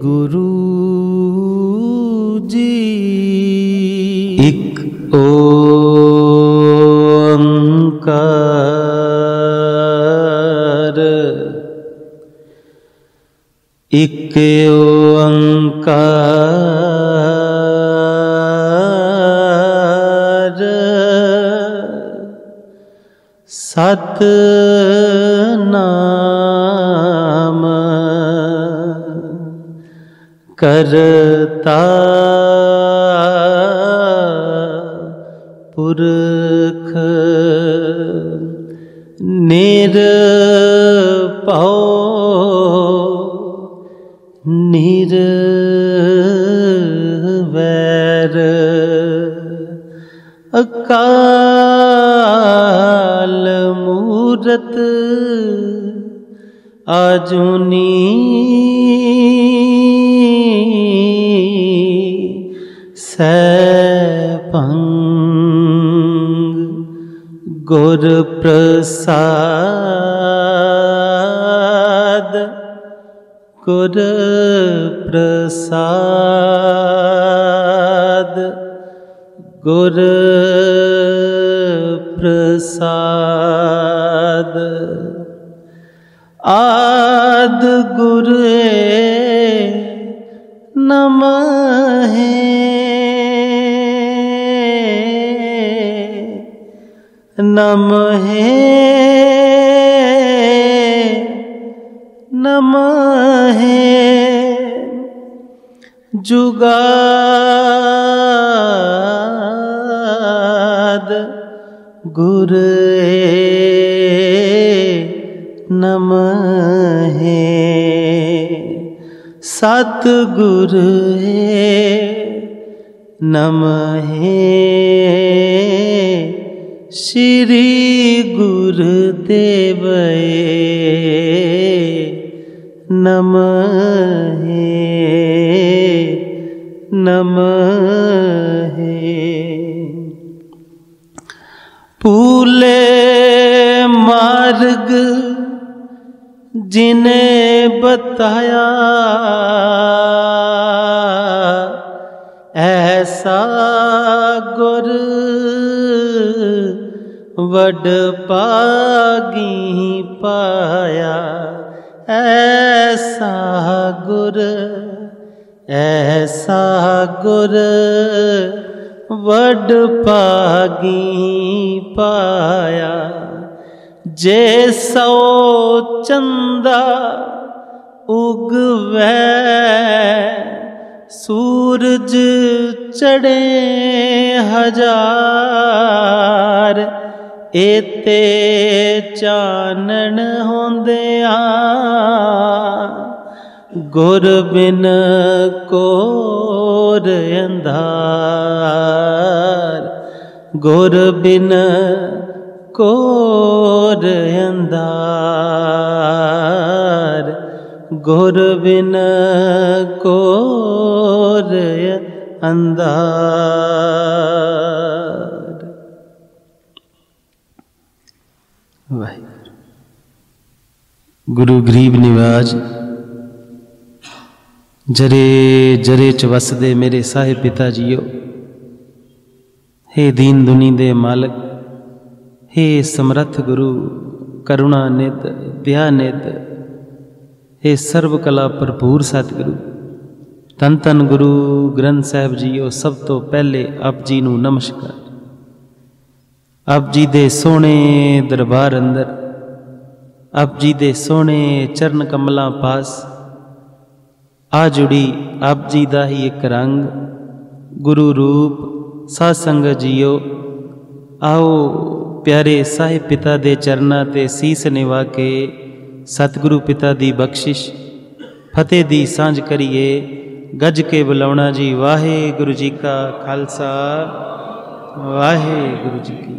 गुरु जी। एक ओंकार, एक ओंकार, सतनाम करता पुरख निरभौ निर्वैर, अकाल मूरत आजुनी सैभंग, गुर प्रसाद, गुर प्रसाद, गुर प्रसाद। आद गुर नमः, नमः नमः, जुगाद गुर नमः, सतगुर नमः, श्री गुरुदेव नमः, नमः। पूले मार्ग जिन्हें बताया, ऐसा गुर वड पागी पाया, ऐसा गुर, ऐसा गुर वड पागी पाया। जे सौ चंदा उगवै, सूरज चढ़े हजार, एते चानन होंदिया गुर बिन कोर अंधार, गुर बिन कोर अंधार, गुर बिन कोर अंधार। वाहिगुरू। गुरु गरीब निवाज जरे जरे च वसदे मेरे साहिब पिता जीओ, हे दीन दुनी दे मालक, हे समर्थ गुरु करुणा नित दया नित, हे सर्व कला भरपूर सतगुरु, धन धन गुरु ग्रंथ साहिब जीओ। सब तो पहले आप जी नूं नमस्कार। आप जी दे सोहणे दरबार अंदर, आप जी दे सोहणे चरण कमलां पास आ जुड़ी आप जी दा ही एक रंग गुरु रूप साध संगत जीओ। आओ प्यारे साहिब पिता दे चरना ते सीस निवा के सतगुरु पिता दी बख्शिश फतेह दी सांझ करिए। गज के बुलावना जी। वाहिगुरु जी का खालसा, वाहिगुरु जी की।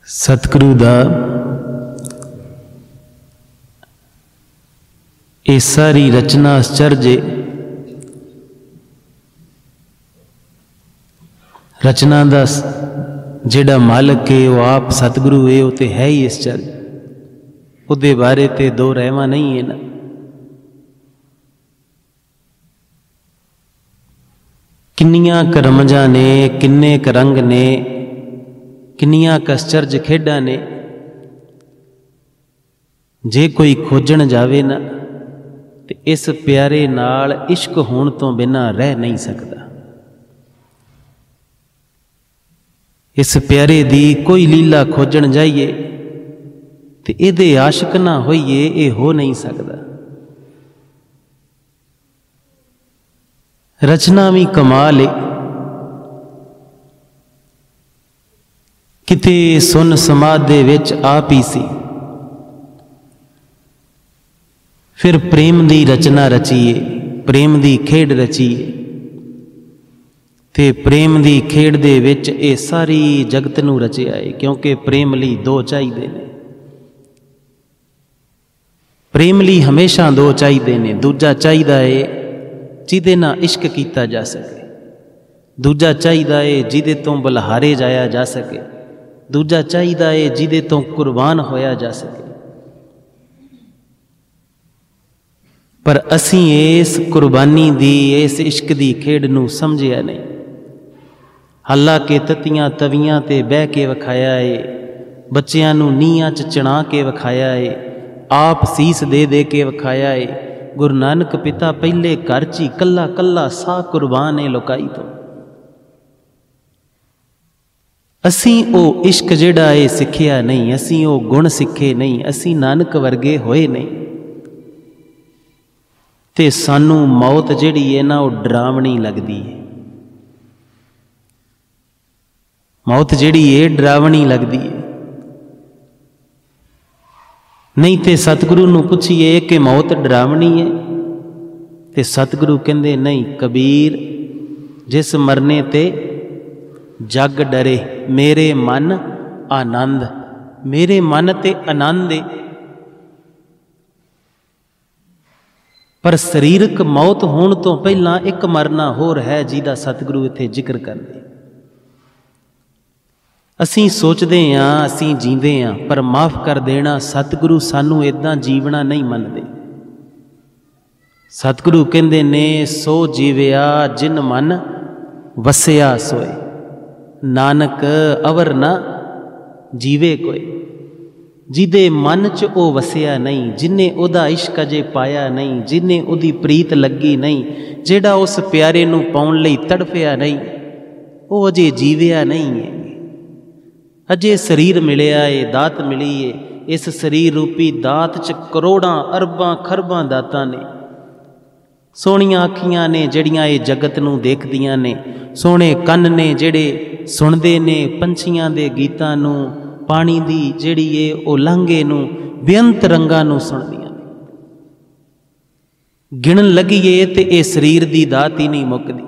सतगुरु दा ये सारी रचना आश्चर्य, रचना दा जिहड़ा मालक है वो आप सतगुरु है, वो तो है ही इस चल, उहदे बारे ते दो रहमा नहीं है ना। किन्नियां क रमजां ने, किन्ने क रंग ने, किन्नियां क आश्चर्य खेडां ने। जे कोई खोजण जावे ना ते इस प्यारे नाल इश्क होण तो बिना रह नहीं सकता। इस प्यारे दी कोई लीला खोजण जाइए ते इहदे आशिक ना होइए, ये हो नहीं सकता। रचना भी कमाल है, किते सुन समाध दे विच आप ही सी, फिर प्रेम दी रचना रचीए, प्रेम दी खेड रचीए, ते प्रेम दी खेड दे विच ये सारी जगत नूं रचिया है। क्योंकि प्रेम लई दो चाहिए ने, प्रेम लई हमेशा दो चाहिए ने। दूजा चाहिदा है जिहदे नाल इश्क कीता जा सके, दूजा चाहिदा है जिहदे तो बलहारे जाया जा सके, दूजा चाहिदा है जिहदे तो कुर्बान होया जा सके। पर असी इस कुर्बानी दी, इस इश्क दी खेड नूं समझिया नहीं। हालांकि तत्तियां तवियां ते बह के विखाया है, बच्चियां नूं नीहां च चढ़ा के विखाया है, आप सीस दे दे के विखाया है। गुरु नानक पिता पहले घर च ही कल्ला कल्ला साह कुर्बान है लुकाई तो। असी वो इश्क जिहड़ा है सिखिया नहीं, असी वो गुण सिखे नहीं, असी नानक वर्गे होए नहीं। ते सानू मौत जिहड़ी है ना वो डरावनी लगदी है। मौत जिहड़ी है डरावनी लगदी है। नहीं ते सतगुरु नूं पुछिए कि मौत डरावनी है, ते सतगुरु कहंदे नहीं कबीर, जिस मरने ते जग डरे, मेरे मन आनंद, मेरे मन ते आनंद है। पर शरीरक मौत होने तो पहला एक मरना होर है जिहदा सतगुरु इत्थे जिक्र करदे। असीं सोचदे हां असीं जींदे हां, पर माफ़ कर देना सतगुरु सानू इदां जीवना नहीं मनदे। सतगुरु कहंदे ने सो जीविया जिन मन वसिया सोए, नानक अवर ना जीवे कोई। जिदे मन च ओ वसिया नहीं, जिन्हें ओदा इश्क अजे पाया नहीं, जिन्हें ओदी प्रीत लगी नहीं, जेड़ा उस प्यारे नूं पाउण लई तड़फिया नहीं, वो अजे जीविया नहीं है। अजे शरीर मिलिया है, दात मिली है। इस शरीर रूपी दात च करोड़ां अरबां खरबां दातां ने। सोहणियां अखियां ने जड़ियां ये जगत नूं देखदियां ने, सोहणे कन्न ने जेड़े सुणदे ने पंछियां दे गीतां नूं, पानी दी जिहड़ी है वो लांघे नूं, बेअंत रंगां नूं सुणदियां ने। गिणन लगीए ते ये शरीर दी दात ही नहीं मुकदी।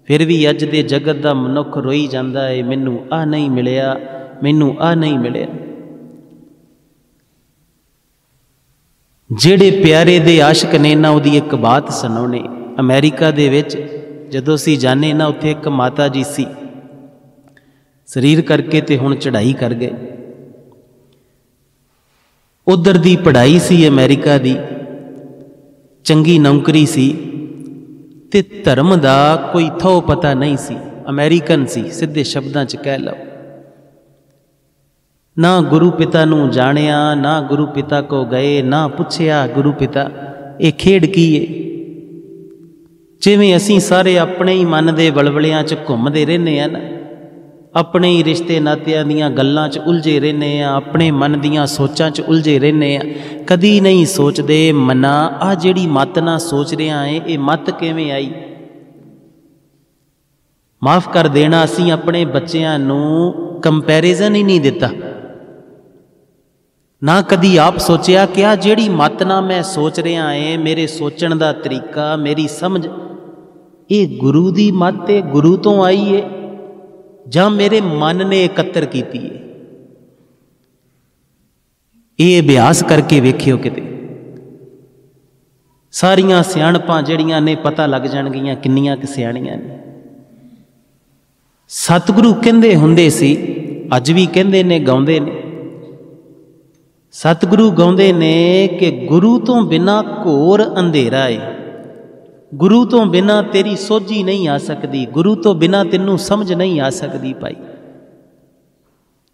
फिर भी अज दे जगत दा मनुख रोई जांदा है, मैनू आ नहीं मिलिया, मैनू आ नहीं मिलिया। जेड़े प्यारे दे आशिक ने ना उहदी एक बात सुनाउने। अमेरिका दे विच जदों असीं जाने ना, उत्थे एक माता जी सी, शरीर करके ते हुण चढ़ाई कर गए। उधर दी पढ़ाई सी अमेरिका दी, चंगी नौकरी सी, ते धर्म दा कोई थो पता नहीं सी। अमेरिकन सी, सीधे शब्दां च कह लो। ना गुरु पिता नूं जानिया, ना गुरु पिता को गए, ना पुछया गुरु पिता ये खेड की है। जिवें असीं सारे अपने ही मन दे वलवलियां च घुमदे रहने आ ना, अपने ही रिश्ते नातियां दियां गल्लां च उलझे रहने आ, अपने मन दियां सोचां च उलझे रहने आ। कदी नहीं सोचदे मना आ जिहड़ी मत ना सोच रहा है ये मत किवें आई। माफ़ कर देना, असीं अपने बच्चियां नूं कंपैरिजन ही नहीं दिता। ना कदी आप सोचिया कि आ जिहड़ी मत ना मैं सोच रहा है, मेरे सोचण दा तरीका, मेरी समझ, ये गुरु दी मत है, गुरु तो आई है जां मेरे मन ने एकत्र कीती है। ये अभ्यास करके वेखियो, किते सारियां सियाणपां जिहड़ियां ने पता लग जाणगियां किन्नियां कि सियाणियां ने। सतगुरु कहंदे हुंदे सी, अज भी कहंदे ने, गाउंदे ने। सतगुरु गाउंदे ने कि गुरु तो बिना घोर अंधेरा है, गुरु तो बिना तेरी सोझी नहीं आ सकती, गुरु तो बिना तेनू समझ नहीं आ सकती भाई।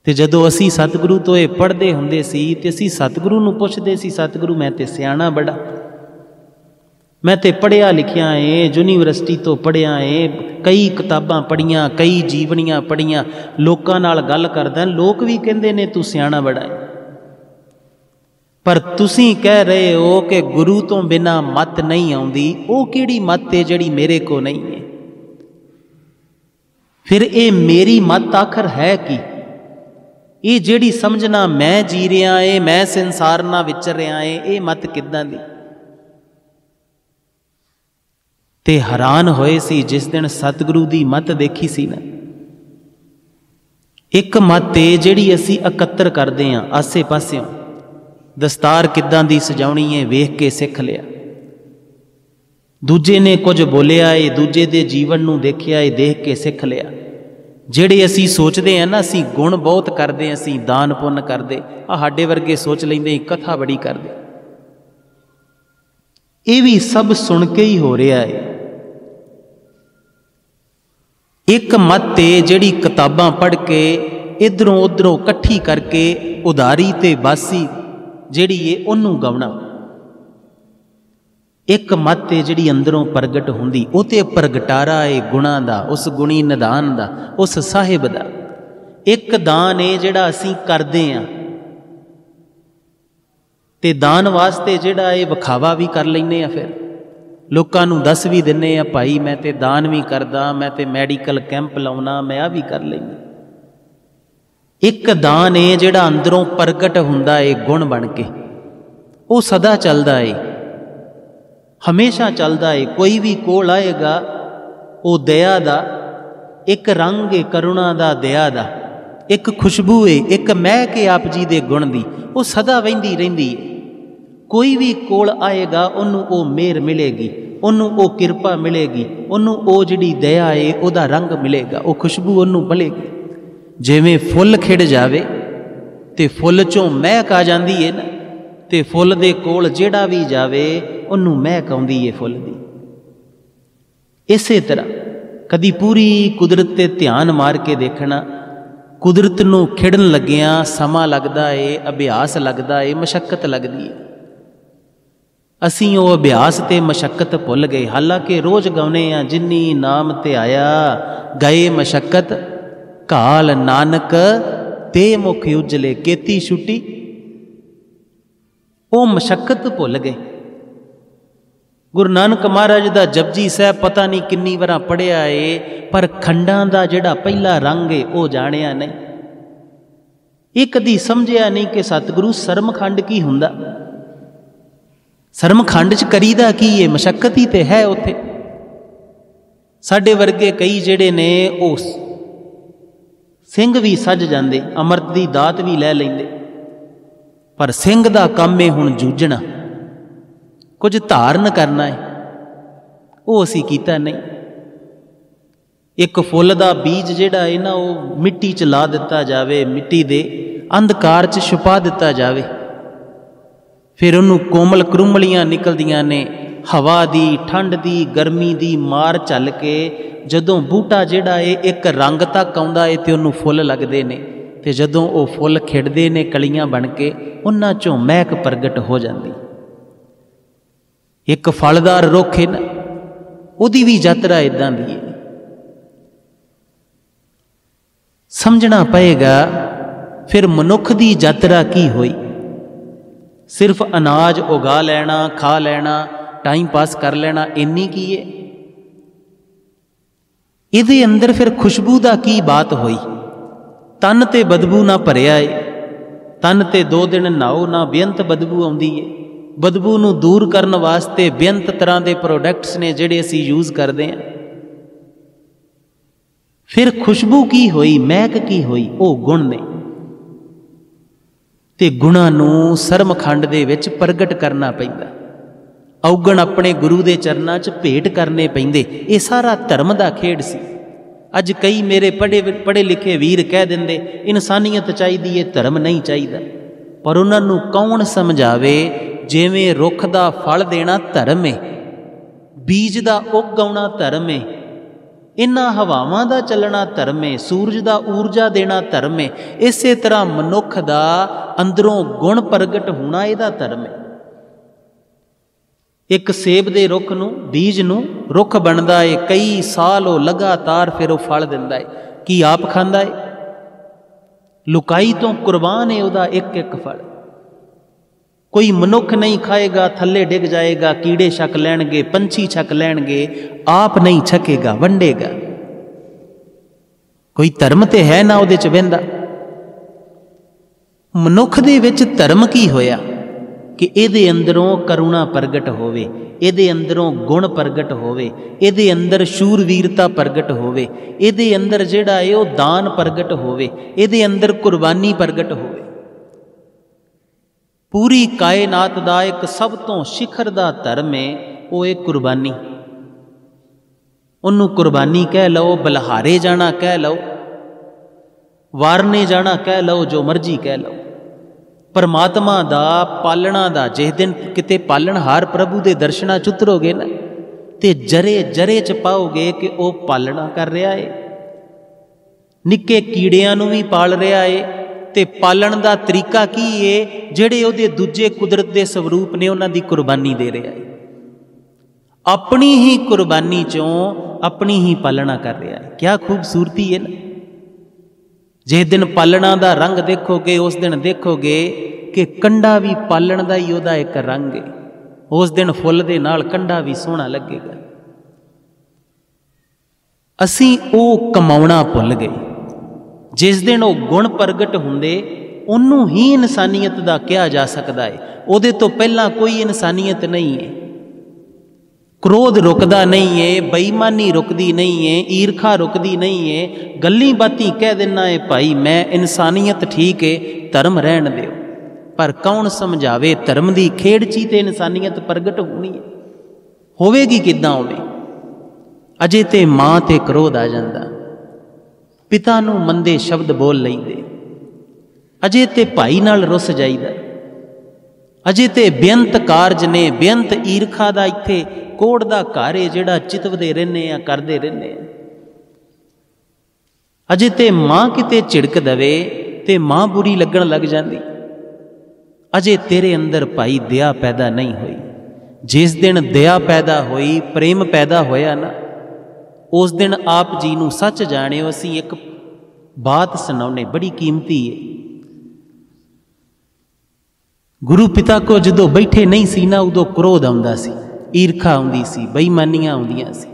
तो जदों असी सतगुरु तो ये पढ़ते हुंदे सी ते असी सतगुरु नूं पुछदे सी, सतगुरु मैं ते सियाणा बड़ा, मैं ते पढ़िया लिखिया है, यूनीवर्सिटी तो पढ़िया है, कई किताबां पढ़ियां, कई जीवनियां पढ़ियां, लोकां नाल गल करदा, लोग भी कहंदे ने तू सियाणा बड़ा है। पर तुसीं कह रहे हो कि गुरु तो बिना मत नहीं आउंदी, वो किहड़ी मत है जिहड़ी मेरे को नहीं है? फिर ये मेरी मत आखर है कि ये जिहड़ी समझना मैं जी रहा है, मैं संसार नाल विचर रहा है, ये मत किदां दी? ते हैरान होए सी जिस दिन सतगुरु दी मत देखी सी ना। एक मत है जिहड़ी असी एकत्र करते हैं आसे पासियों, दस्तार किदां दी सजाउणी है वेख के सिख लिया, दूजे ने कुछ बोलिया है, दूजे दे जीवन नूं देखिया है, देख के सिख लिया। जिहड़े असी सोचते हैं ना असी गुण बहुत करते, असी दान पुण्य करते, साडे वर्गे सोच लेंदे कथा बड़ी करते, ये भी सब सुन के ही हो रहा है। एक मत है जिहड़ी किताबां पढ़ के इधरों उधरों इकट्ठी करके उधारी ते बासी जिहड़ी है उन्नू गाउणा। एक मत है जिहड़ी अंदरों प्रगट हुंदी, वो ते प्रगटारा है गुणां दा, उस गुणी निधान दा, उस साहिब दा। एक दान है जिहड़ा असीं करदे आं ते दान वास्ते जिहड़ा है विखावा भी कर लैंदे आ, फिर लोकां नूं दस भी दिंने आ भाई मैं ते दान भी करदा, मैं ते मैडिकल कैंप लाउना, मैं आ भी कर लैंदा। एक दान है जिहड़ा अंदरों प्रगट हुंदा है गुण बन के, वो सदा चलदा है, हमेशा चलदा है। कोई भी कोल आएगा वो दया दा एक रंग है, करुणा दा, दया दा एक खुशबू है, एक महक है आप जी दे गुण दी, वो सदा वहिंदी रहिंदी है। कोई भी कोल आएगा उन्नू वो मेहर मिलेगी, उन्नू वो कृपा मिलेगी, उन्नू वो जिहड़ी दया है उहदा रंग मिलेगा, वो खुशबू उन्नू मिलेगी। जिवें फुल खिड़ जावे ते फुल चों महक आ जांदी है ना, ते फुल दे कोल जिहड़ा भी जावे उन्नू महक आउंदी है फुल दी। इसे तरह कदी पूरी कुदरत ते ध्यान मार के देखना, कुदरत नूं खिड़न लग्गियां समा लगदा है, अभ्यास लगदा है, मशक्कत लगदी है। असीं वो अभ्यास ते मशक्कत भुल गए। हालांकि रोज़ गाउने आ, जिन्नी नाम ते आया गए मशक्कत, काल नानक ते मुख उजले केती छुट्टी। वो मशक्कत भुल गए। गुरु नानक महाराज दा जपजी साहब पता नहीं किन्नी वार पढ़िया है, पर खंडां दा जिहड़ा पहला रंग है वो जानिया नहीं। ये कदी समझिया नहीं कि सतगुरु सरमखंड की हुंदा। सरमखंड च करीदा की है, मशक्कत ही तो है उत्थे। साडे वर्गे कई जिहड़े ने उस सिंह भी सज जाते, अमृत की दात भी लै लेंदे, पर सिंह दा काम है हुण जूझना, कुछ धारण करना है, वो असी कीता नहीं। एक फुल दा बीज जिहड़ा है ना वो मिट्टी च ला दिता जावे, मिट्टी दे अंधकार च छुपा दिता जावे, फिर उन्होंने कोमल करुमलियां निकलदियां ने, हवा दी, ठंड दी, गर्मी दी मार झल के जदों बूटा जिहड़ा है एक रंग तक आउंदा है ते उन्होंने फुल लगदे ने, ते जदों वो फुल खिड़दे ने कलियां बन के उन्हां चों महक प्रगट हो जाती। एक फलदार रुख है ना, उहदी भी यात्रा इदां दी है। समझना पएगा फिर मनुख दी यात्रा की होई। सिर्फ अनाज उगा लेना, खा लेना, टाइम पास कर लेना, इन्नी की है? इहदे अंदर फिर खुशबू दा की बात होई? तन ते बदबू ना भरिया है, तन ते 2 दिन नहाओ ना बेअंत बदबू आउंदी है। बदबू नूं दूर करन वास्ते बेअंत तरह के प्रोडक्ट्स ने जिहड़े असीं यूज़ करते हैं। फिर खुशबू की होई, महक की होई? वो गुण ने, ते गुणां नूं सरमखंड दे विच प्रगट करना पैंदा। औगण अपने गुरु दे चरनां च भेट करने पैंदे। ये सारा धर्म दा खेड सी। अज कई मेरे पढ़े लिखे वीर कह देंदे इंसानियत चाहिदी है, धर्म नहीं चाहिए। पर उन्होंने कौन समझावे जिवें रुख का फल देना धर्म है, बीज का उगाउणा धर्म है, इन्हां हवावां दा चलना धर्म है, सूरज का ऊर्जा देना धर्म है, इस तरह मनुख का अंदरों गुण प्रगट होना इहदा धर्म है। एक सेब के रुख नूं बीज नूं रुख बनता है, कई साल वो लगातार फिर वो फल दिंदा है। कि आप खांदा है? लुकाई तो कुर्बान है वह एक एक फल। कोई मनुख नहीं खाएगा, थले डिग जाएगा, कीड़े छक लैणगे, पंछी छक लैणगे, आप नहीं छकेगा, वंडेगा। कोई धर्म तो है ना उहदे च वहिंदा। मनुख दे विच धर्म की होया कि इहदे अंदरों करुणा प्रगट होवे, इहदे अंदरों गुण प्रगट होवे, इहदे अंदर शूरवीरता प्रगट होवे, इहदे अंदर जिहड़ा है वो दान प्रगट होवे, इहदे अंदर कुर्बानी प्रगट होवे। पूरी कायनात दा एक सब तो शिखर दा धर्म है वो है कुर्बानी। उन्नू कुर्बानी कह लो, बलिहारे जाना कह लो, वारने जाना कह लो, जो मर्जी कह लो। परमात्मा दा पालना दा जिस दिन किते पालनहार प्रभु दे दर्शना च उतरोगे ना, ते जरे जरे च पाओगे कि वो पालना कर रहा है, निक्के कीड़ियां नूं भी पाल रहा है। ते पालन दा तरीका की है? जिहड़े उहदे दूजे कुदरत दे स्वरूप ने उन्हां दी कुर्बानी दे रहा है, अपनी ही कुर्बानी चों अपनी ही पालना कर रहा है। क्या खूबसूरती है ना। जिस दिन पालना दा रंग देखोगे, उस दिन देखोगे कि कंडा भी पालन दा ही उहदा एक रंग है। उस दिन फुल दे नाल कंडा भी सोहना लगेगा। असीं वो कमाउणा भुल गए। जिस दिन वो गुण प्रगट हुंदे उन्नू ही इंसानियत दा कहा जा सकता है। उहदे तो पहला कोई इंसानियत नहीं है। क्रोध रुकदा नहीं है, बेईमानी रुकदी नहीं है, ईरखा रुकदी नहीं है। गल्ली बाती कह देना है भाई मैं इंसानियत ठीक है, धर्म रहन दिओ। पर कौन समझावे धर्म की खेड़ ची ते इंसानियत प्रगट होनी है? होवेगी किदां होवे? अजे ते मां ते क्रोध आ जांदा, पिता नूं मंदे शब्द बोल लईदे, अजे ते भाई नाल रुस जाईदा, अजे ते बेअंत कारज ने, बेअंत ईरखा दा इत्थे कोड़ दा घर है जिहड़ा चितवदे रहने आ, करदे रहने आ। अजे ते मां किते झिड़क दवे ते मां बुरी लगन लग जांदी। अजे तेरे अंदर भाई दया पैदा नहीं हुई। जिस दिन दया पैदा हुई, प्रेम पैदा होया ना, उस दिन आप जी नूं सच जाने असीं एक बात सुनाउने बड़ी कीमती है। गुरु पिता को जदों बैठे नहीं सी ना, उदों क्रोध आउंदा सी, ईरखा आउंदी सी, बेईमानियां आउंदियां सी।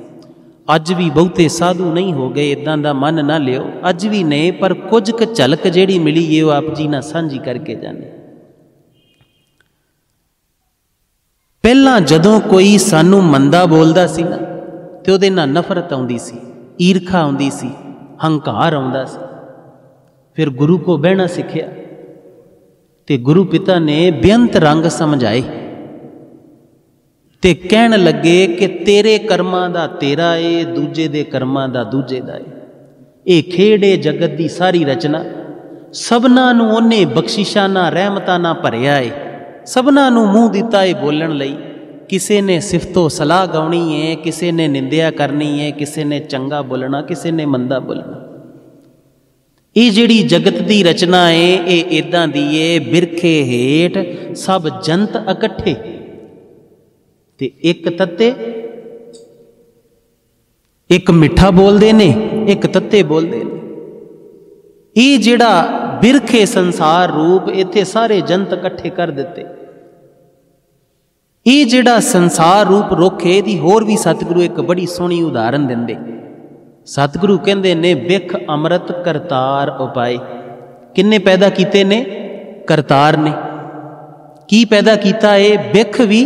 अज भी बहुते साधु नहीं हो गए, इदां दा मन ना लियो, अज भी ने, पर कुछ क झलक जिहड़ी मिली है वो आप जी नाल सांझी करके जाने। पहला जदों कोई सानू मंदा बोलदा सी ना, ते उहदे नाल नफरत आउंदी सी, ईरखा आउंदी सी, हंकार आउंदा सी। फिर गुरु को बहना सिखिया ते गुरु पिता ने बेअंत रंग समझाए ते कहन लगे कि तेरे कर्मां दा तेरा है, दूजे दे कर्मां दा दूजे दा है। ये खेड़े जगत दी सारी रचना सबना नूं ओने बख्शिशां नाल रहमतां नाल भरिया है। सबना नूं मूँह दिता है बोलण लई। किसी ने सिफतो सलाह गाउणी है, किसी ने निंदिया करनी है, किसी ने चंगा बोलना, किसी ने मंदा बोलना। ये जिहड़ी जगत दी रचना है ये इदां दी है, बिरखे हेठ सब जंत इकट्ठे ते एक तत्ते, एक मिठा बोलते ने, एक तत्ते बोलते ने। ये जिहड़ा बिरखे संसार रूप इत्थे सारे जंत इकट्ठे कर दिते। ये जिहड़ा संसार रूप रुख है, दी होर भी सतगुरु एक बड़ी सोहनी उदाहरण दिंदे। सतगुरु कहंदे ने बिख अमृत करतार उपाय। किन्ने पैदा कीते ने? करतार ने। की पैदा कीता है? बिख भी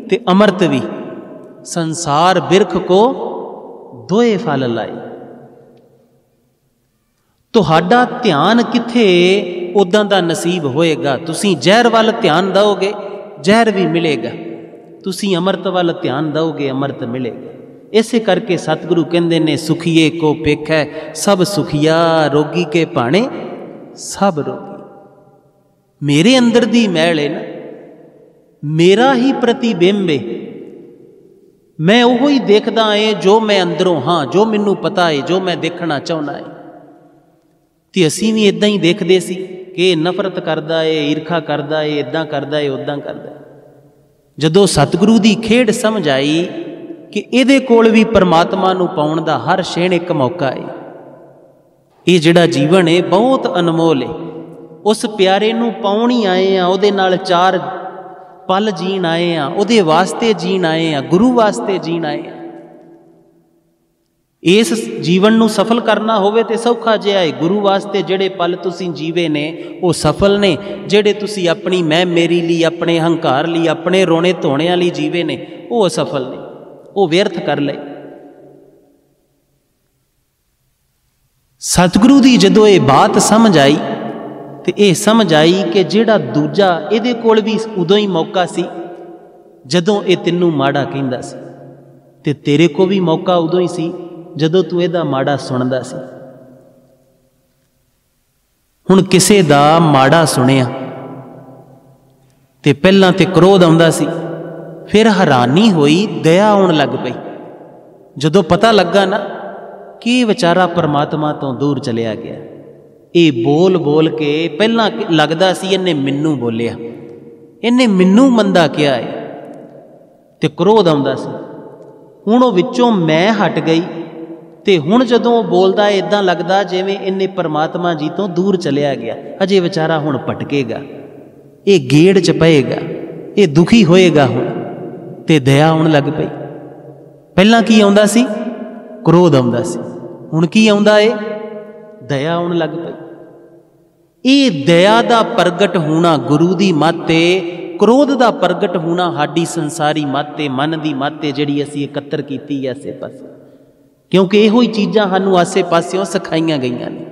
ते अमृत भी। संसार बिरख को दोए फल लाए। तुहाडा ध्यान किथे उदां दा नसीब होएगा। तुसीं जहर वाल ध्यान दोगे, जहर भी मिलेगा। तुसीं अमृत वाल ध्यान दोगे, अमृत मिलेगा। इसे करके सतगुरु कहते ने सुखिए को पेखै सब सुखिया, रोगी के भाणे सब रोगी। मेरे अंदर दी मैल है ना, मेरा ही प्रतिबिंब है, मैं वो ही देखदा है जो मैं अंदरों हाँ, जो मैनू पता है, जो मैं देखना चाहना है। तो असीं भी इदां ही देखते सी कि नफरत करदा है, ईर्खा करदा है, इदां करदा है, उदां करदा है। जदों सतगुरु की खेड समझ आई कि इहदे कोल भी परमात्मा नूं पाउण दा हर छेण एक मौका है, ये जिहड़ा जीवन है बहुत अनमोल है, उस प्यारे नूं पाउण ही आए हैं, उहदे नाल चार पल जीण आए हैं, उहदे वास्ते जीण आए हैं, गुरु वास्ते जीण आए हैं। इस जीवन नूं सफल करना होवे ते सौखा जिहा है। गुरु वास्ते जिहड़े पल तुसीं जीवे ने वो सफल ने, जिहड़े तुसीं अपनी मैं मेरी लई, अपने हंकार लई, अपने रोने धोणिਆਂ लई जीवे ने वो असफल ने, वो व्यर्थ कर लए। सतगुरु दी जदों ये बात समझ आई तो ये समझ आई कि जिहड़ा दूजा इहदे कोल भी उदों ही मौका सी जदों ये तैनूं माड़ा कहिंदा सी, ते तेरे को भी मौका उदों ही सी जदों तू इहदा माड़ा सुणदा सी। हुण किसे दा माड़ा सुणिया ते पहलां ते क्रोध आउंदा सी, फिर हैरानी होई, दया आउण लग पई। जदों पता लगा ना कि विचारा परमात्मा तो दूर चलिया गया, ये बोल बोल के पहलां लगदा सी इन्हें मैनू बोलिया, इन्हें मैनू मंदा किया है, ते क्रोध आउंदा सी। हुण वो विचों मैं हट गई ते हुण जदों बोलदा इदां लगदा जिवें इन्हें परमात्मा जी तो दूर चलिया गया। अजे विचारा हुण भटकेगा, ये गेड़ च पएगा, ये दुखी होएगा हुण, ते दया आउण लग पई। पहलां की आउंदा सी? क्रोध आउंदा सी, हुण की आउंदा है? दया आउण लग पई। ये दया दा प्रगट होना गुरु दी मत है, क्रोध दा प्रगट होना साडी संसारी मत है, मन दी मत है जिहड़ी असीं एकत्र कीती है आसे पासे, क्योंकि इहो ही चीज़ां सानूं आसे पासियों सिखाईयां गईयां ने।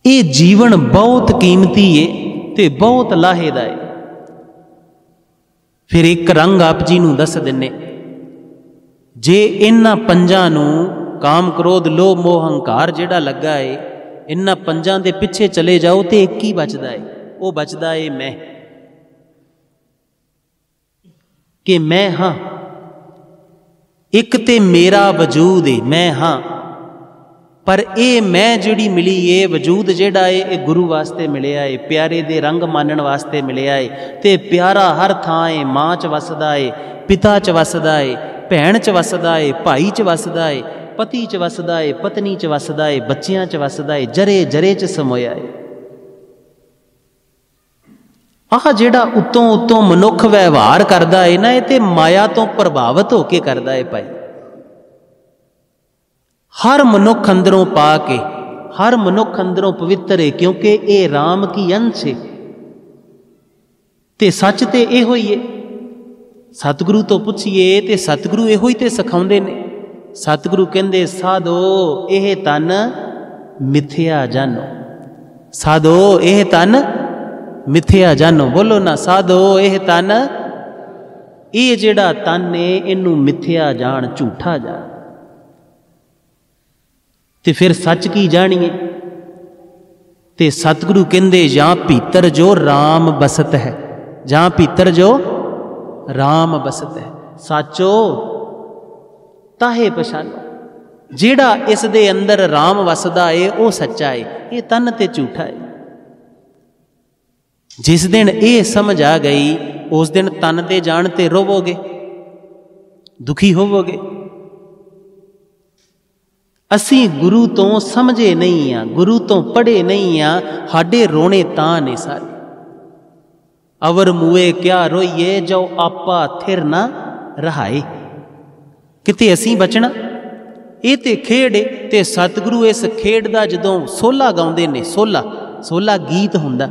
ये जीवन बहुत कीमती है ते बहुत लाहे दा है। फिर एक रंग आप जी नूं दस दिन्ने, जे इन्हां पंजां नूं काम क्रोध लोभ मोह हंकार जिहड़ा लगा है, इन्हां पंजां दे पिछे चले जाओ तो एक ही बचदा है, वो बचदा है मैं, कि मैं हाँ, एक ते मेरा वजूद है, मैं हाँ, पर ये मैं जिहड़ी मिली है वजूद जिहड़ा है ये गुरु वास्ते मिलिया है, प्यारे दे रंग मानण वास्ते मिलिया है। ते प्यारा हर थां है, माँ च वसदा है, पिता च वसदा है, भैन च वसदा है, भाई च वसदा है, पति च वसदा है, पत्नी च वसदा है, बच्चियां च वसदा है, जरे जरे च समोया है। आह जिहड़ा उत्तों उत्तों मनुख व्यवहार करदा है ना, ये ते माया तो प्रभावित होके करदा है भाई। हर मनुख अंदरों पा के, हर मनुख अंदरों पवित्र है, क्योंकि ये राम की अंश है। ते सच ते इहो ही है। सतगुरु तो पुछिए ते सतगुरु इहो ही ते सिखाउंदे ने। सतगुरु कहंदे साधो यह तन मिथ्या जानो, साधो यह तन मिथ्या जानो, बोलो ना, साधो यह तन, ये जिहड़ा तन है इनू मिथ्या जान, झूठा जान। ते फिर सच की जानिए, ते सतगुरु कहंदे जां भीतर जो राम बसत है, जां भीतर जो राम बसत है, साचो ताहे पछानो। जिहड़ा इस दे अंदर राम वसदा है वो सच्चा है, ये तन ते झूठा है। जिस दिन ये समझ आ गई उस दिन तन ते जान ते रोवोगे, दुखी होवोगे। असी गुरु तो समझे नहीं हाँ, गुरु तो पढ़े नहीं हाँ, साडे रोने तां ने सारे। अवर मुए क्या रोइए जो आपा थिर ना रहाए, किते असी बचना, ये ते खेड है। ते सतगुरु इस खेड दा जदों सोला गाउंदे ने, सोला सोला गीत हुंदा,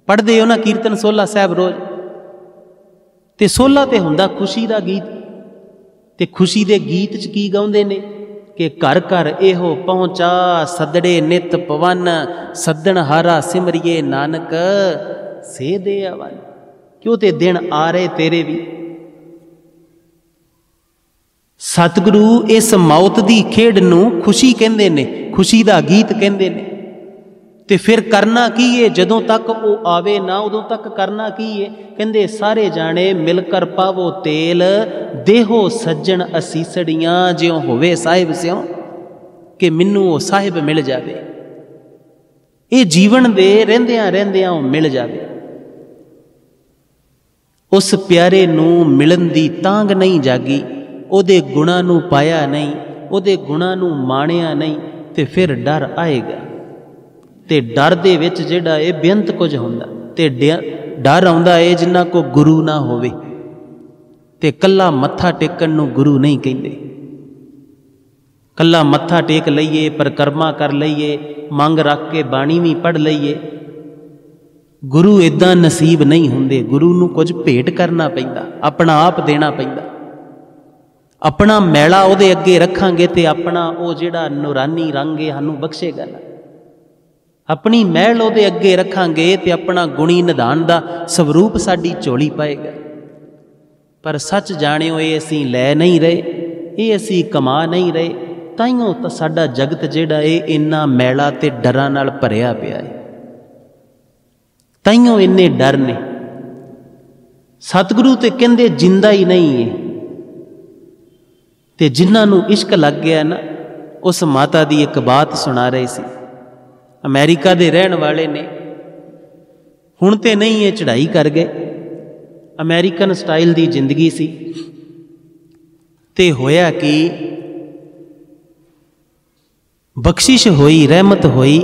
पढ़दे हो ना कीर्तन सोला साहब रोज, ते सोला ते हुंदा खुशी दा गीत। ते खुशी दे गीत च की गाउंदे ने कि घर घर एहो पहुंचा सदड़े नित पवन, सदन हारा सिमरिए नानक से दे अवन। क्यों ते दिन आ रहे तेरे भी, सतगुरु इस मौत की खेड नूं खुशी कहंदे ने, खुशी का गीत कहंदे ने। ते फिर करना की है, जदों तक वो आवे ना उदों तक करना की है? कहंदे सारे जाने मिलकर पावो तेल, देहो सज्जन असीसड़ियां, ज्यों होवे साहिब स्यों, कि मैनू वो साहिब मिल जावे। ये जीवन दे रहिंदियां रहिंदियां वो मिल जावे। उस प्यारे नूं मिलन दी तांग नहीं जागी, उहदे गुणां नूं पाया नहीं, उहदे गुणां नूं माणिया नहीं, ते फिर डर आएगा। ते डर दे विच जिहड़ा है बेअंत कुछ हुंदा, ते डर आउंदा है जिन्हां को गुरु ना होवे। ते कल्ला मत्था टेकण नूं गुरु नहीं कहिंदे। कल्ला मत्था टेक लईए, परिक्रमा कर लईए, मंग रख के बाणी भी पढ़ लईए, गुरु इदां नसीब नहीं हुंदे। गुरु नूं कुछ भेट करना पैंदा, अपना आप देना पैंदा। अपना मैला उहदे अगे रखांगे ते अपना वो जिहड़ा नूरानी रंग है सानूं बख्शेगा ना। अपनी महल उहदे अगे रखांगे ते अपना गुणी निधान दा स्वरूप साडी झोली पाएगा। पर सच जाणिओ ये असीं लै नहीं रहे, ये असीं कमा नहीं रहे, ताइयों तां साडा जगत जिहड़ा है इन्ना मैला ते डरां नाल भरिया पिया है। ताइयों इन्ने डर ने। सतगुरु ते कहंदे जिंदा ही नहीं है। ते जिन्हां नूं इश्क लग गया ना, उस माता दी एक बात सुना रहे सी। अमेरिका दे रहण वाले ने, हुण ते नहीं है, चढ़ाई कर गए। अमेरिकन स्टाइल दी जिंदगी सी। ते होया कि बख्शिश होई, रहमत होई,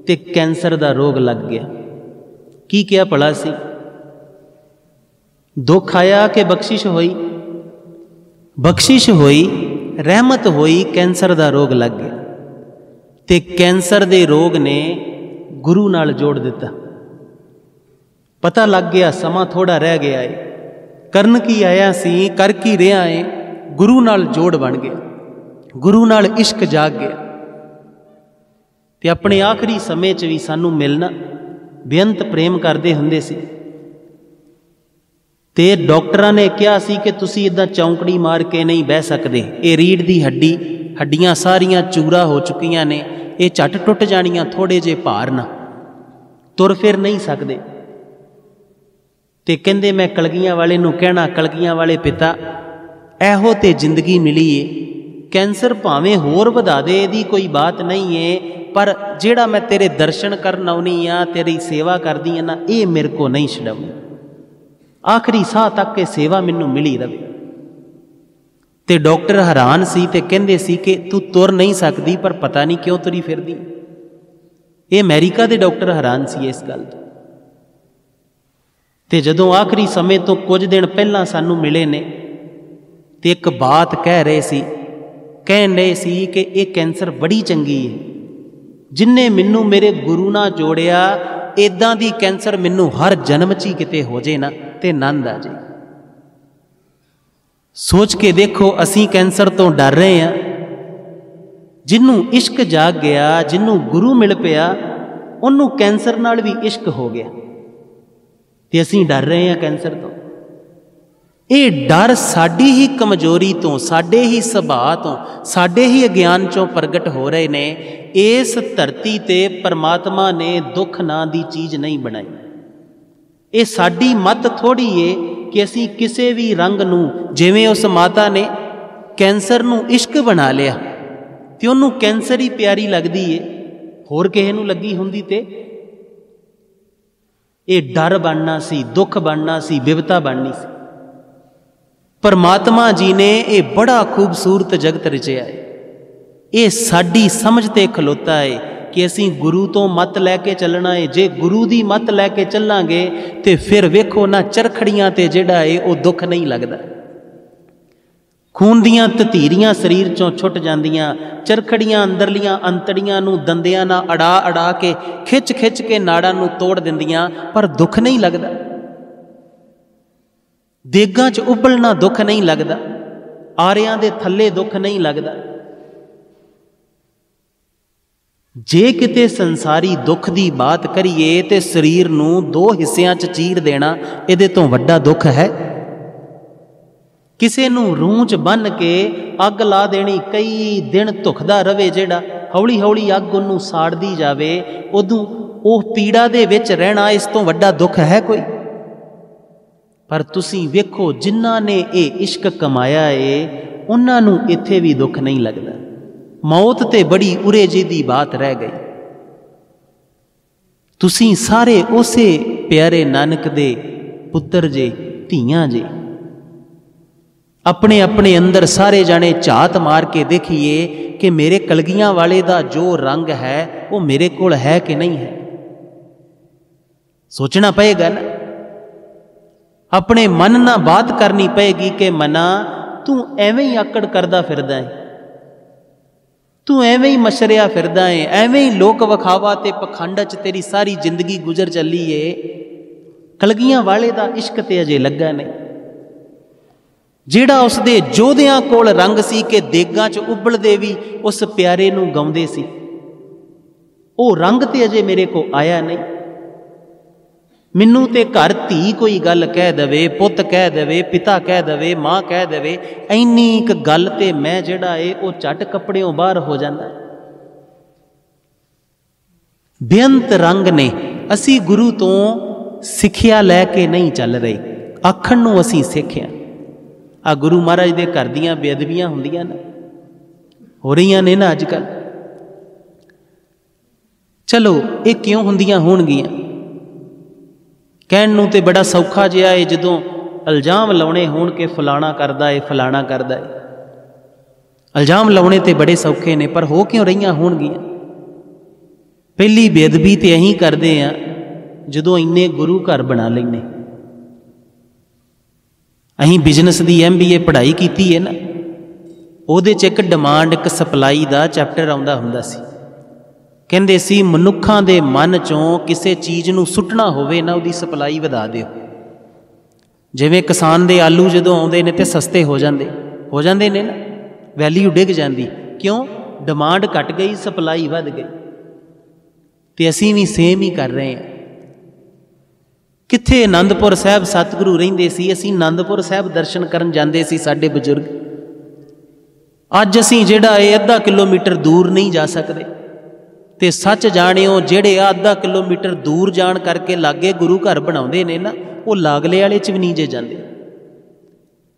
ते कैंसर दा रोग लग गया। की क्या भला सी? दुख आया कि बख्शिश होई? बख्शिश होई, रहमत होई, कैंसर दा रोग लग गया। ते कैंसर दे रोग ने गुरु नाल जोड़ दिता। पता लग गया समा थोड़ा रह गया है, करन की आया सी, कर की रहा है, गुरु नाल जोड़ बन गया, गुरु नाल इश्क जाग गया। ते अपने आखिरी समय च भी सानू मिलना बेअंत प्रेम करते हुंदे सी। ते डॉक्टरां ने कहा सी कि तुसी इदां चौंकड़ी मार के नहीं बह सकते, ये रीढ़ दी हड्डियां सारियां चूरा हो चुकियां ने, ये झट टुट जानियां, थोड़े जे भार ना, तुर फिर नहीं सकते। ते कहंदे मैं कलगियां वाले नूं कहना, कलगियां वाले पिता एहो ते जिंदगी मिली है, कैंसर भावें होर वधा दे, इहदी कोई बात नहीं है, पर जिहड़ा मैं तेरे दर्शन करन आउणी आ, तेरी सेवा करदी आ ना, ये मेरे को नहीं छड्डणी। आखिरी साह तक के सेवा मैनू मिली रवे। ते डॉक्टर हैरान सी ते कहंदे सी कि तू तुर नहीं सकती, पर पता नहीं क्यों तुरी फिरदी। ये अमेरिका दे डॉक्टर हैरान सी इस गल तो। ते जदों आखिरी समय तो कुछ दिन पहलां सानू मिले ने, ते एक बात कह रहे सी कि ये कैंसर बड़ी चंगी है, जिन्ने मैनू मेरे गुरु नाल जोड़िया, इदां दी कैंसर मैनू हर जन्म च ही किते हो जे ना, ते नंद आ जाए। सोच के देखो, असी कैंसर तो डर रहे हैं, जिन्नू इश्क जाग गया, जिन्नू गुरु मिल पिया, उन्नू कैंसर नाल भी इश्क हो गया, ते असी डर रहे हैं कैंसर तो। ये डर साडी ही कमजोरी तो, साडे ही सुभाਅ तो, साडे ही अज्ञान चों प्रगट हो रहे ने। इस धरती ते परमात्मा ने दुख नां दी चीज नहीं बनाई। ये साडी मत थोड़ी है कि असी किसी भी रंग नूं, जिवें उस माता ने कैंसर नूं इश्क बना लिया, ते उन्नू कैंसर ही प्यारी लगदी है, होर किसे नूं लगी हुंदी ते ये डर बनना सी, दुख बनना सी, विपता बननी सी। परमात्मा जी ने ये बड़ा खूबसूरत जगत रचिया है। ये साडी समझ ते खलोता है कि असी गुरु तो मत लैके चलना है। जे गुरु दी मत लैके चलांगे तो फिर वेखो ना, चरखड़ियां ते जिहड़ा है वो दुख नहीं लगता। खून दियां ततीरियां शरीर चों छुट जांदियां, चरखड़ियां अंदरलियां अंतड़ियां नूं दंदियां ना अड़ा अड़ा के खिच खिच के नाड़ां नूं तोड़ दिंदियां, पर दुख नहीं लगता। देगां च उबलना दुख नहीं लगता, आरियां दे थल्ले दुख नहीं लगता। जे किते संसारी दुख दी बात करिए ते शरीर नूं दो हिस्सियां च चीर देना इहदे तों वड्डा दुख है। किसी नूं रूह च बन के अग ला देनी, कई दिन धुखदा रवे जिहड़ा, हौली हौली अग उन्नू साड़दी जावे, उदों ਉਹ पीड़ा दे विच रहना इस तो वड्डा दुख है कोई। पर तुसीं वेखो जिन्हां ने ये इश्क कमाया है उन्हां नूं इत्थे भी दुख नहीं लगदा। मौत ते बड़ी उरे जी दी बात रह गई। तुसीं सारे उसे प्यारे नानक दे पुत्र जे, धीआं जे। अपने अपने अंदर सारे जाने झात मार के देखिए कि मेरे कलगियां वाले दा जो रंग है वो मेरे कोल है कि नहीं है। सोचना पएगा ना, अपने मन ना बात करनी पएगी कि मना तू एवें ही आकड़ करदा फिरदा है, तू एवें ही मशरिया फिरदा है, एवें ही लोक विखावा ते पखंड च तेरी सारी जिंदगी गुजर चली है। कलगियां वाले दा इश्क ते अजे लगा नहीं। जिहड़ा उसदे जोधियां कोल रंग सी कि देगां च उबलदे भी उस प्यारे नूं गाउंदे सी, वो रंग ते अजे मेरे को आया नहीं। मैनू ते घर धी कोई गल कह दवे, पुत कह दवे, पिता कह दवे, मां कह दवे, इन्नी एक गल ते मैं जिहड़ा है वो झट कपड़ियों बाहर हो जाता। बेअंत रंग ने असी गुरु तो सिक्ख्या लैके नहीं चल रहे, आखण नूं असी सिक्ख्या। आ गुरु महाराज दे घर दीयां बेअदबियां हुंदियां ने, हो रही ने ना अजकल। चलो ये क्यों हुंदियां होणगियां? कहण नूं ते बड़ा सौखा जिहा है, जदों इल्जाम लाउणे होण के फलाना करदा है, फलाना करदा है। इल्जाम लाउणे ते बड़े सौखे ने, पर हो क्यों रहीआं होणगियां? पहली बेअदबी ते अहीं करदे आ जदों इन्ने गुरु घर बना लैने। अहीं बिजनेस दी MBA पढ़ाई कीती है ना, ਉਹਦੇ 'ਚ एक डिमांड एक सप्लाई का चैप्टर आउंदा हुंदा सी। ਕਹਿੰਦੇ ਸੀ ਮਨੁੱਖਾਂ ਦੇ ਮਨ 'ਚੋਂ ਕਿਸੇ ਚੀਜ਼ ਨੂੰ ਸੁੱਟਣਾ ਹੋਵੇ ਨਾ, ਉਹਦੀ ਸਪਲਾਈ ਵਧਾ ਦਿਓ। ਜਿਵੇਂ ਕਿਸਾਨ ਦੇ ਆਲੂ ਜਦੋਂ ਆਉਂਦੇ ਨੇ ਤੇ ਸਸਤੇ ਹੋ ਜਾਂਦੇ ਨੇ ਨਾ, ਵੈਲਿਊ ਡਿੱਗ ਜਾਂਦੀ। ਕਿਉਂ? ਡਿਮਾਂਡ ਘਟ ਗਈ, ਸਪਲਾਈ ਵੱਧ ਗਈ। ਤੇ ਅਸੀਂ ਵੀ ਸੇਮ ਹੀ ਕਰ ਰਹੇ ਹਾਂ। ਕਿੱਥੇ ਆਨੰਦਪੁਰ ਸਾਹਿਬ ਸਤਿਗੁਰੂ ਰਹਿੰਦੇ ਸੀ, ਅਸੀਂ ਆਨੰਦਪੁਰ ਸਾਹਿਬ ਦਰਸ਼ਨ ਕਰਨ ਜਾਂਦੇ ਸੀ ਸਾਡੇ ਬਜ਼ੁਰਗ। ਅੱਜ ਅਸੀਂ ਜਿਹੜਾ ਇਹ ਅੱਧਾ ਕਿਲੋਮੀਟਰ ਦੂਰ ਨਹੀਂ ਜਾ ਸਕਦੇ। ਤੇ सच जाणियो ਜਿਹੜੇ आधा किलोमीटर दूर जाण करके लागे गुरु घर बनाउंदे ने ना, वो लागले वाले च भी नहीं जे जांदे।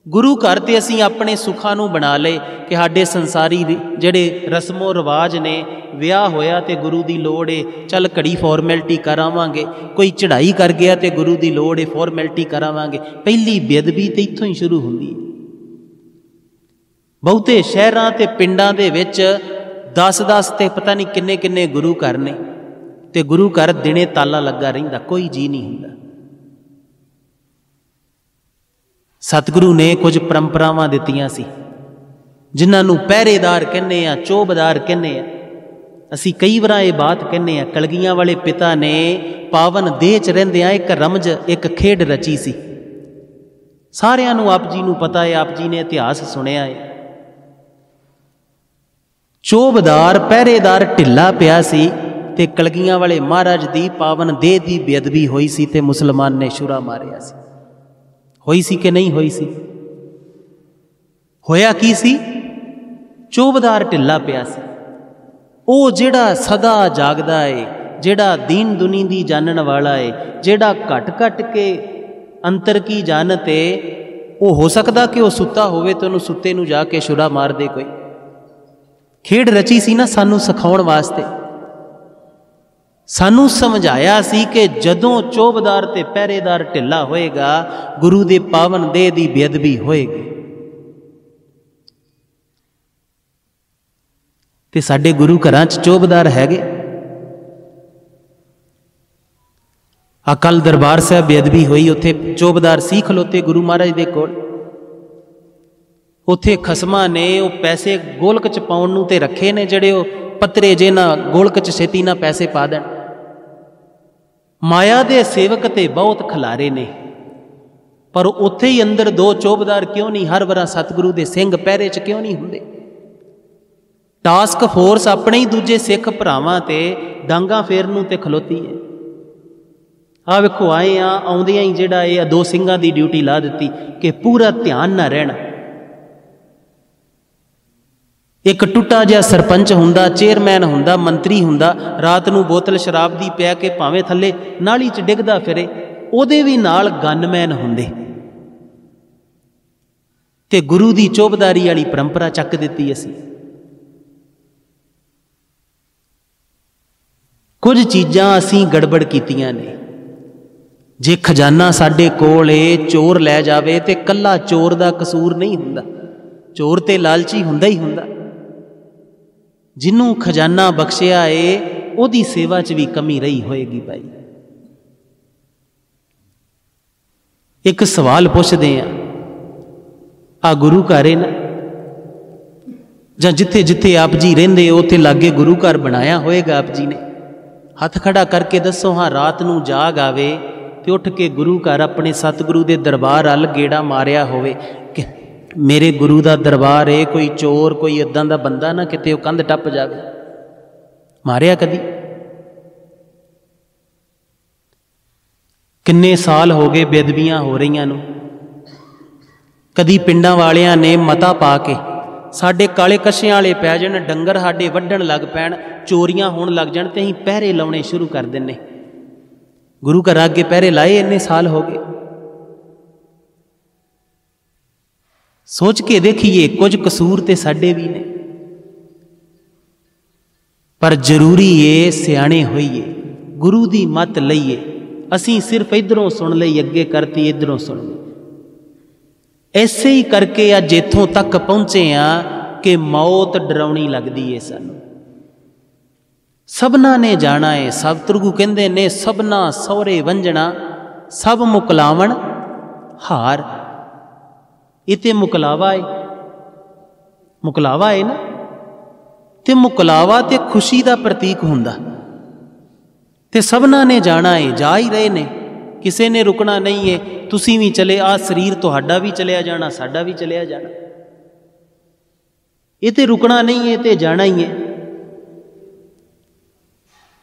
गुरु घर ते असीं अपने सुखां नूं बना लए कि साडे संसारी ਜਿਹੜੇ रस्मो रिवाज ने, विआह होया ते गुरु की लोड़ है, चल घड़ी फॉर्मैलिटी करावांगे, कोई चढ़ाई कर गया तो गुरु की लोड़ है, फॉर्मैलिटी करावांगे। पहली बेअदबी तो इत्थों ही शुरू हुंदी है। बहुते शहरां ते पिंडां दे विच 10-10 ते पता नहीं किन्ने किन्ने गुरु घर ने, ते गुरु घर दिने ताला लगा रहिंदा, कोई जी नहीं हुंदा। सतगुरु ने कुछ परंपरावां दित्तियां सी जिन्हां नूं पहरेदार कहने आ, चौबदार कहने आ। असी कई बार ये बात कहने आ, कलगियां वाले पिता ने पावन देह च रहिंदिआं एक रमज, एक खेड रची सी। सारिआं नूं आप जी नूं पता है, आप जी ने इतिहास सुनिया है। चौबदार पहरेदार ढिला पिया सी ते कलगियां वाले महाराज दी पावन देह दी बेअदबी होई सी ते मुसलमान ने छुरा मारिया सी। होई सी कि नहीं होई सी? होया की सी? चौबदार ढिला पिया सी। ओ जिहड़ा सदा जागदा है, जिहड़ा दीन दुनी दी जानन वाला है, जिहड़ा घट घट के अंतर की जानत है, वो हो सकदा कि वो सुता होवे तो उहनूं सुते नूं जाके छुरा मार दे कोई। खेड रची सी ना सानू सिखाउण वास्ते। सानू समझाया सी कि जदों चौबदार ते पहरेदार ढिला होएगा, गुरु दे पावन देह दी बेअदबी होएगी। ते साडे गुरु घरां च चौबदार हैगे। कल दरबार साहब बेअदबी हुई, उत्थे चौबदार सी खलोते गुरु महाराज दे कोल। उत्थे खसमां ने वो पैसे गोलक च पाउण नूं ते रखे ने, जिहड़े वो पत्तरे जे ना गोलक च छेती ना पैसे पा देण। माया दे सेवक ते बहुत खलारे ने, पर उत्थे ही अंदर दो चौबदार क्यों नहीं? हर वार सतगुरु दे सिंह पहरे च क्यों नहीं हुंदे? टास्क फोर्स अपने ही दूजे सिख भरावां ते डांगा फेरन नूं ते खलोती है। आ वेखो आए आ, आउंदियां ही जिहड़ा ये दो ਸਿੰਘਾਂ दी ड्यूटी ला दित्ती कि पूरा ध्यान ना रहना। एक टुੱਟਾ जिहा सरपंच हुंदा, चेयरमैन हुंदा, मंत्री हुंदा, रात नूं बोतल शराब दी पै के भावें थल्ले नाली च डिगदा फिरे, ਉਹਦੇ भी नाल गनमैन हुंदे ते गुरु दी चौबदारी वाली परंपरा चक दित्ती असीं। कुछ चीज़ां असीं गड़बड़ कीतियां ने। जे खजाना साडे कोल है, चोर लै जावे ते कल्ला चोर दा कसूर नहीं हुंदा, चोर ते लालची हुंदा ही हुंदा। जिन्हों खजाना बख्शिया है उहदी सेवा च भी कमी रही होएगी भाई। एक सवाल पुछदे आ गुरु घर है ना, जां जिथे जिथे आप जी रहिंदे हो उत्थे लागे गुरु घर बनाया होएगा आप जी ने, हथ खड़ा करके दसो हाँ रात नूं जाग आवे ते उठ के गुरु घर अपने सतगुरु दे दरबार अल गेड़ा मारिया होवे कि मेरे गुरु दा दरबार है, कोई चोर कोई इदां दा बंदा ना किते कंध टप जावे, मारिया कदी? किन्ने साल हो गए बेदबियां हो रही नूं, कदी पिंडां वालियां ने मता पा के साडे काले कशियां वाले पै जाण, डंगर साडे वड्ढण लग पैण, चोरियां होण लग जाण ते असीं पहरे लाउणे शुरू कर दिंने। गुरु घर अगे पहरे लाए इन्ने साल हो गए। सोच के देखिए कुछ कसूर ते साडे भी ने, पर जरूरी है सियाणे होइए, गुरु दी मत लईए। असीं सिर्फ इधरों सुन लई, अगे करती इधरों सुन लई। ऐसे ही करके अज इत्थों तक पहुंचे हैं कि मौत डरावनी लगती है सानू। सबना ने जाना है, सतगुरु कहंदे ने सबना सौरे वंजना, सब मुकलावण हार। इते मुकलावा है, मुकलावा है ना, ते मुकलावा ते खुशी का प्रतीक हुंदा। ते सबना ने जाना है, जा ही रहे ने, किसी ने रुकना नहीं है। तुसीं भी चले, आ शरीर तुहाडा भी चलिया जाना, साडा भी चलिया जाना, ये ते रुकना नहीं है, ते जाना ही है।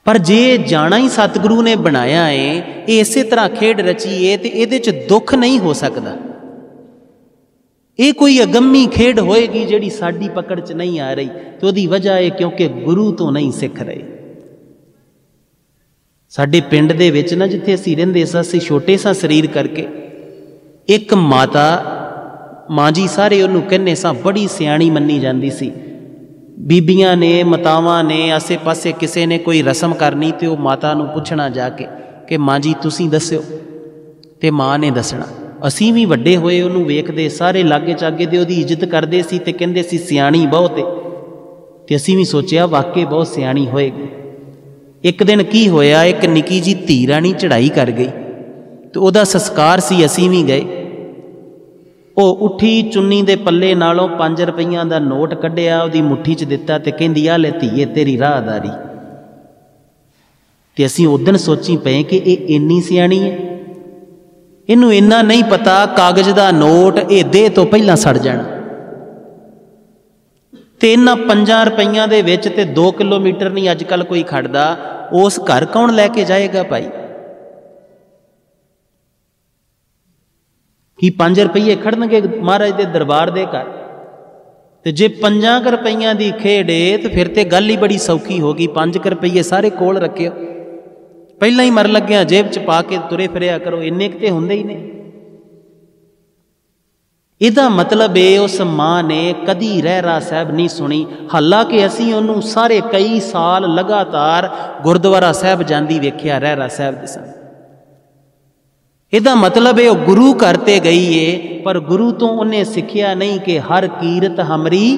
पर जे जाना ही सतगुरु ने बनाया है, ये इसे तरह खेड रची है, तो ये दुख नहीं हो सकता। ये कोई अगम्मी खेड होएगी जिहड़ी साडी पकड़ च नहीं आ रही, तो उसकी वजह है क्योंकि गुरु तो नहीं सिख रहे। साडे पिंड दे विच ना जिथे असीं रहिंदे सां, असीं छोटे सां शरीर करके, एक माता मां जी सारे उहनूं कहने सां, बड़ी सियाणी मन्नी जांदी सी। बीबियां ने, मातावां ने, आसे पासे किसी ने कोई रस्म करनी तो माता नूं पुछना जाके कि मां जी तुसीं दस्यो, ते मां ने दसना। असीं भी वड्डे होए उहनूं वेखदे, सारे लागे चागे दे उहदी इज्जत करदे सी ते कहंदे सी सियाणी बहुत है, ते असीं भी सोचिया वाकई बहुत सियाणी होएगी। एक दिन की होया, एक निकी जी धी राणी चढ़ाई कर गई, तो उहदा संस्कार सी, असीं भी गए। वो उठी, चुन्नी दे पल्ले नालों 5 रुपइयां दा नोट कढ़िया, उहदी मुट्ठी च दिता ते कहंदी आ ले धीए तेरी राहदारी। ते असीं उदन सोची पे कि ये इन्नी सियाणी है, इनू इन्ना नहीं पता कागज दा नोट ये दे तो पहला सड़ जाना। ते इन्हां 5 रुपइयां दे विच ते 2 किलोमीटर नहीं अजकल कोई खड़दा, उस घर कौन लैके जाएगा भाई? कि 5 रुपये खड़नगे महाराज दे दरबार दे घर? ते जे 5 रुपइयां दी खेड है तो फिर ते गल ही बड़ी सौखी होगी। 5 रुपये सारे कोल रखियो, पहला ही मर लग्या जेब च पा के तुरे फिरिया करो, इन्ने ते हुंदे ही ने। इहदा मतलब है उस मां ने कदी रहरा साहब नहीं सुनी, हालांकि असीं उहनूं सारे कई साल लगातार गुरुद्वारा साहब जांदी वेख्या रहरा साहब दे सामने। इहदा मतलब है वह गुरु करते गई है, पर गुरु तो उन्हें सिखिया नहीं कि हर कीरत हमरी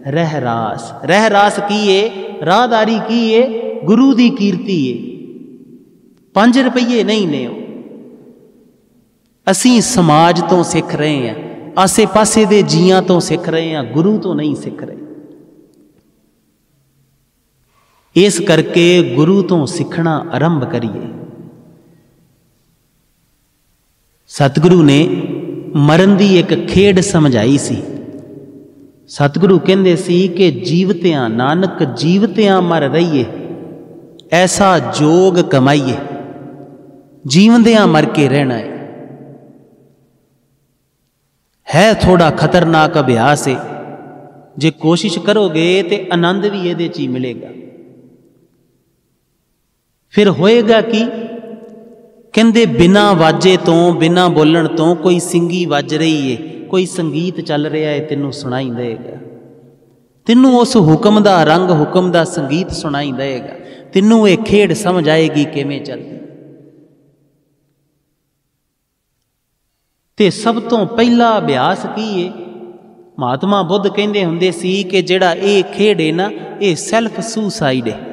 रहरास। रहरास की है, राहदारी की है, गुरु दी कीर्ति है, 5 रुपये नहीं ने। असीं समाज तो सिख रहे हैं, आसे पासे दे जियां तो सिख रहे हैं, गुरु तो नहीं सिख रहे। इस करके गुरु तो सीखना आरंभ करिए। सतगुरु ने मरण की एक खेड समझाई सी। सतगुरु कहंदे सी कि जीवतियां, नानक जीवतियां मर रहीए, ऐसा जोग कमाइए, जीवंदियां मर के रहना है थोड़ा खतरनाक अभ्यास है। जे कोशिश करोगे तो आनंद भी ये ही मिलेगा। फिर होएगा कि कहते बिना वाजे तो बिना बोलन तो कोई सिंगी वज रही है, कोई संगीत चल रहा है, तेनों सुनाई देगा। तेनों उस हुक्म का रंग हुक्म का संगीत सुनाई देगा। तेनों ये खेड समझ आएगी किवें चलदी। ते सब तो पहला अभ्यास की है, महात्मा बुद्ध कहते हुंदे सी कि जिहड़ा ये खेड है ना, ये सैल्फ सुसाइड है।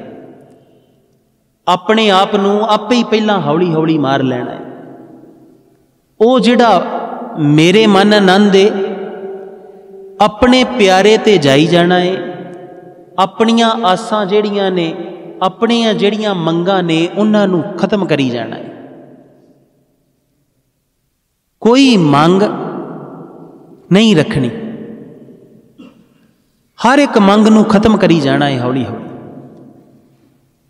अपने आप नूं आपे ही पहला हौली हौली मार लेना है। वो जिहड़ा मेरे मन आनंद है, अपने प्यारे ते जाई जाना है। अपनियां आसां जिहड़ियां ने, अपनियां जिहड़ियां मंगां ने, उन्हां नूं खत्म करी जाना है। कोई मंग नहीं रखनी, हर एक मंग नूं खत्म करी जाना है हौली हौली।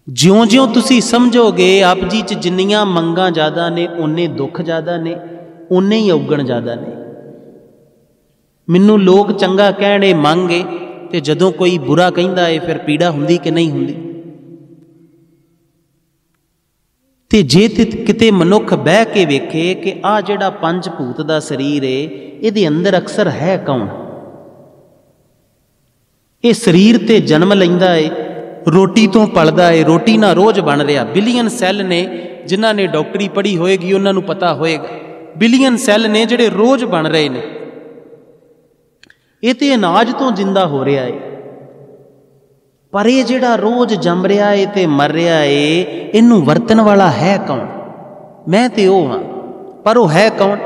ज्यों ज्यों तुसी समझोगे आप जी च जिन्नियां मंगां ज़्यादा ने, उन्ने दुख ज़्यादा ने, उन्ने ही औगण ज़्यादा ने। मैनू लोग चंगा कहणे मंगे ते जदों कोई बुरा कहंदा है फिर पीड़ा हुंदी कि नहीं हुंदी। ते जे किते मनुख बह के वेखे कि आ जिहड़ा पंज भूत दा शरीर है, इहदे अंदर अक्सर है कौन? ये शरीर ते जन्म लैंदा है, रोटी तो पलदा है, रोटी ना रोज़ बन रहा। बिलियन सैल ने, जिन्हां ने डॉक्टरी पढ़ी होएगी उन्होंने पता होएगा, बिलियन सैल ने जिहड़े रोज़ बन रहे हैं। ये तो अनाज तो जिंदा हो रहा है, पर यह जिहड़ा रोज़ जम रहा है तो मर रहा है, इनू वरतन वाला है कौन? मैं तो वो हाँ, पर वो है कौन?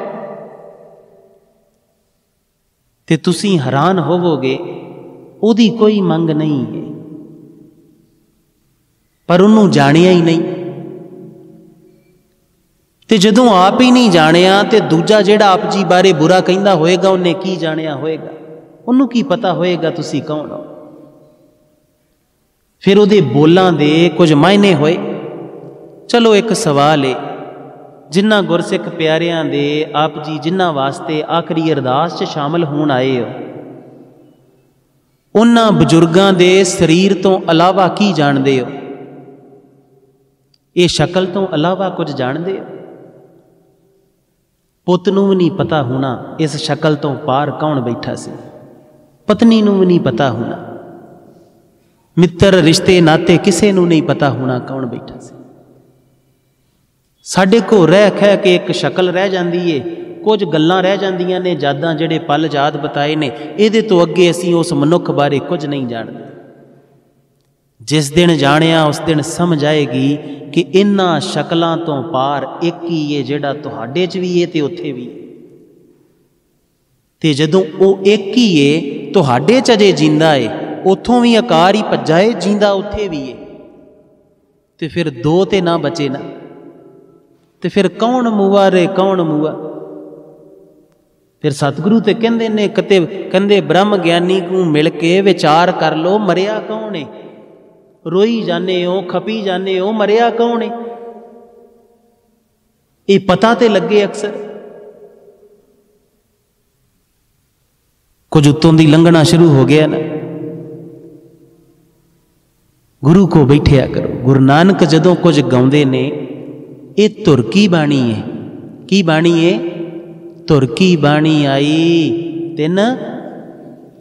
ते तुसी हैरान होवोगे, उहदी कोई मंग नहीं है, पर उन्होंने जानिया ही नहीं। तो जदों आप ही नहीं जानिया तो दूजा जिहड़ा आप जी बारे बुरा कहंदा होएगा, उन्हें की जानिया होएगा? उन्होंने की पता होएगा तुसी कौन हो? फिर उहदे बोलां दे कुछ मायने होए। चलो एक सवाल है, जिन्हां गुरसिख प्यारियां दे आप जी जिन्हां वास्ते आखिरी अरदास च शामिल होण आए हो, उन्हां बजुर्गां दे शरीर तो अलावा की जाणदे हो? ये शक्ल तो अलावा कुछ जानते हो? पुत नूं भी नहीं पता होना इस शक्ल तो पार कौन बैठा सी। पत्नी नूं भी नहीं पता होना, मित्र रिश्ते नाते किसे नूं नहीं पता होना कौन बैठा सी। साडे को रह खै के एक शक्ल रह जाती है, कुछ गल्लां रह जांदियां ने, यादां जिहड़े पल याद बताए ने, इहदे तो अगे असीं उस मनुख बारे कुछ नहीं जानते। जिस दिन जानिया उस दिन समझ आएगी कि इन्हां शक्लां तो पार एक ही है, जिहड़ा तुहाडे च भी है ते उत्थे भी है। ते जदों वो एक ही है, तुहाडे च अजे जींदा है, उथों भी आकार ही भज्जा है, जींदा उत्थे भी है, ते फिर दो ते ना बचे ना। ते फिर कौन मूआ रे कौन मूआ? फिर सतगुरु ते कहंदे ने, कते कहंदे ब्रह्म ज्ञानी को मिल के विचार कर लो, मरिया कौन है? रोई जाने हो, खपी जाने हो, मरिया कौन है? ये पता ते लगे अक्सर। कुछ उत्तों दी लंघना शुरू हो गया ना। गुरु को बैठिया करो। गुरु नानक जदों कुछ गाउंदे ने, ये धुर की बाणी है। की बाणी है? धुर की बाणी आई तिन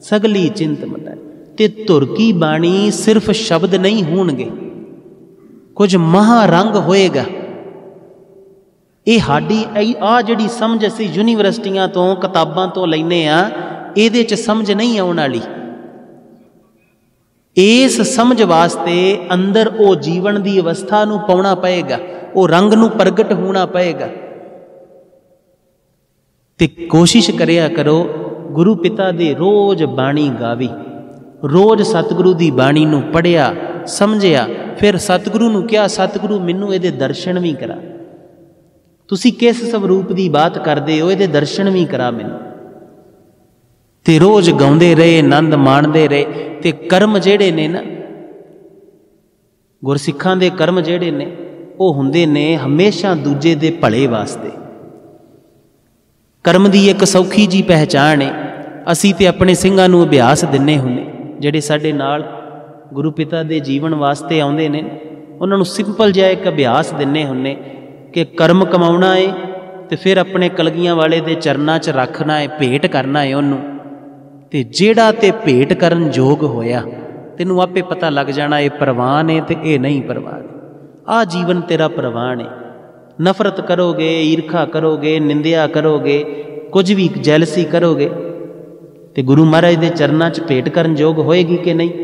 सगली चिंत मटाई। ते धुर की बाणी सिर्फ शब्द नहीं होणगे, कुछ महारंग होएगा। ये साडी आ जिहड़ी समझ असीं यूनीवर्सिटियां तो किताबां तो लैने आ, इहदे च समझ नहीं आउण वाली। इस समझ वास्ते अंदर वो जीवन की अवस्था नूं पाउणा पएगा, वो रंग नूं प्रगट होना पएगा। ते कोशिश करिया करो, गुरु पिता दे रोज बाणी गावी, रोज सतगुरु की बाणी नूं पढ़िया समझिया, फिर सतगुरु नूं कहा, सतगुरु मैनूं इहदे दर्शन भी करा। तुसीं किस स्वरूप की बात करदे हो, इहदे दर्शन भी करा मैनूं। ते रोज गाउंदे रहे, आनंद माणदे रहे। ते कर्म जिहड़े ने ना, गुरसिखां दे कर्म जिहड़े ने, वो हुंदे ने हमेशा दूजे दे भले वास्ते। कर्म की एक सौखी जी पहचान है, असी तो अपने ਸਿੰਘਾਂ ਨੂੰ ਅਭਿਆਸ ਦਿੰਨੇ ਹੁੰਨੇ, ਜਿਹੜੇ ਸਾਡੇ ਨਾਲ गुरु पिता के जीवन वास्ते आउंदे ने, उन्होंने सिंपल जिहा एक अभ्यास दिन्ने हुन्ने कि कर्म कमाउणा है तो फिर अपने कलगियां वाले दे चरनां च रखना है, भेंट करना है उन्होंने, ते जेड़ा ते भेंट करन जोग होया तैनूं आपे पता लग जाना ये प्रवान है तो ये नहीं प्रवान है। आ जीवन तेरा प्रवान है। नफरत करोगे, ईर्खा करोगे, निंदिया करोगे, कुछ भी जैलसी करोगे तो गुरु महाराज के चरनां च भेंट करन जोग होएगी कि नहीं।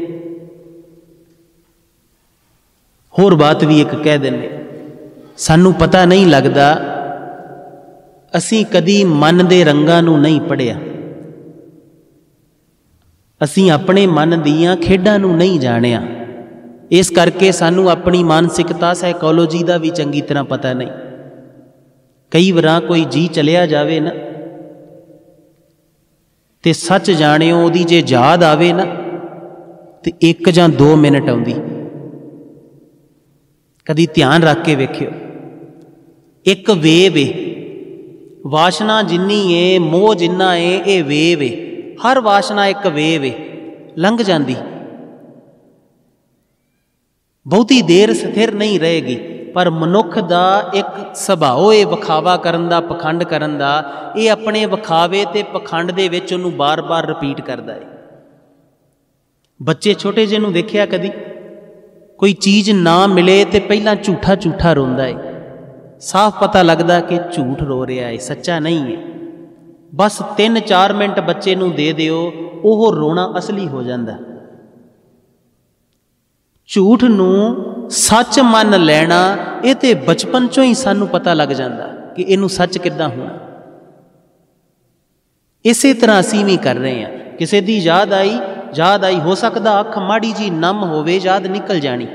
होर बात भी एक कह देने, सानू पता नहीं लगता, असी कदी मन दे रंगां नूं नहीं पढ़िया, असी अपने मन दीयां खेडां नूं नहीं जाणिया, इस करके सानू अपनी मानसिकता साइकोलॉजी का भी चंगी तरह पता नहीं। कई बार कोई जी चलिया जावे ना ते सच जाणिओ ओदी जे याद आवे ना तो 1 ਜਾਂ 2 मिनट आउंदी। कदी ध्यान रख के वेखियो, एक वेव है, वासना जिन्नी है, मोह जिन्ना है, ये वेव है। हर वासना एक वेव है, लंघ जाती, बहुती देर स्थिर नहीं रहेगी। पर मनुख का एक सुभाव है विखावा करन दा, पखंड करन दा, ये अपने विखावे ते पखंड दे विच उहनूं बार बार रिपीट करदा है। बच्चे छोटे जे नूं देखिया कदी, कोई चीज़ ना मिले तो पहला झूठा झूठा रोंदा है, साफ पता लगता कि झूठ रो रहा है, सच्चा नहीं है। बस 3-4 मिनट बच्चे नूं दे दिओ, ओह रोना असली हो जाता। झूठ नूं सच मन लैना, ये तो बचपन चों ही सानू पता लग जाता कि इनू सच किद्दां होना। इसे तरह असीं भी कर रहे हैं। किसी की याद आई, हो सकता अख माड़ी जी नम होवे, याद निकल जानी,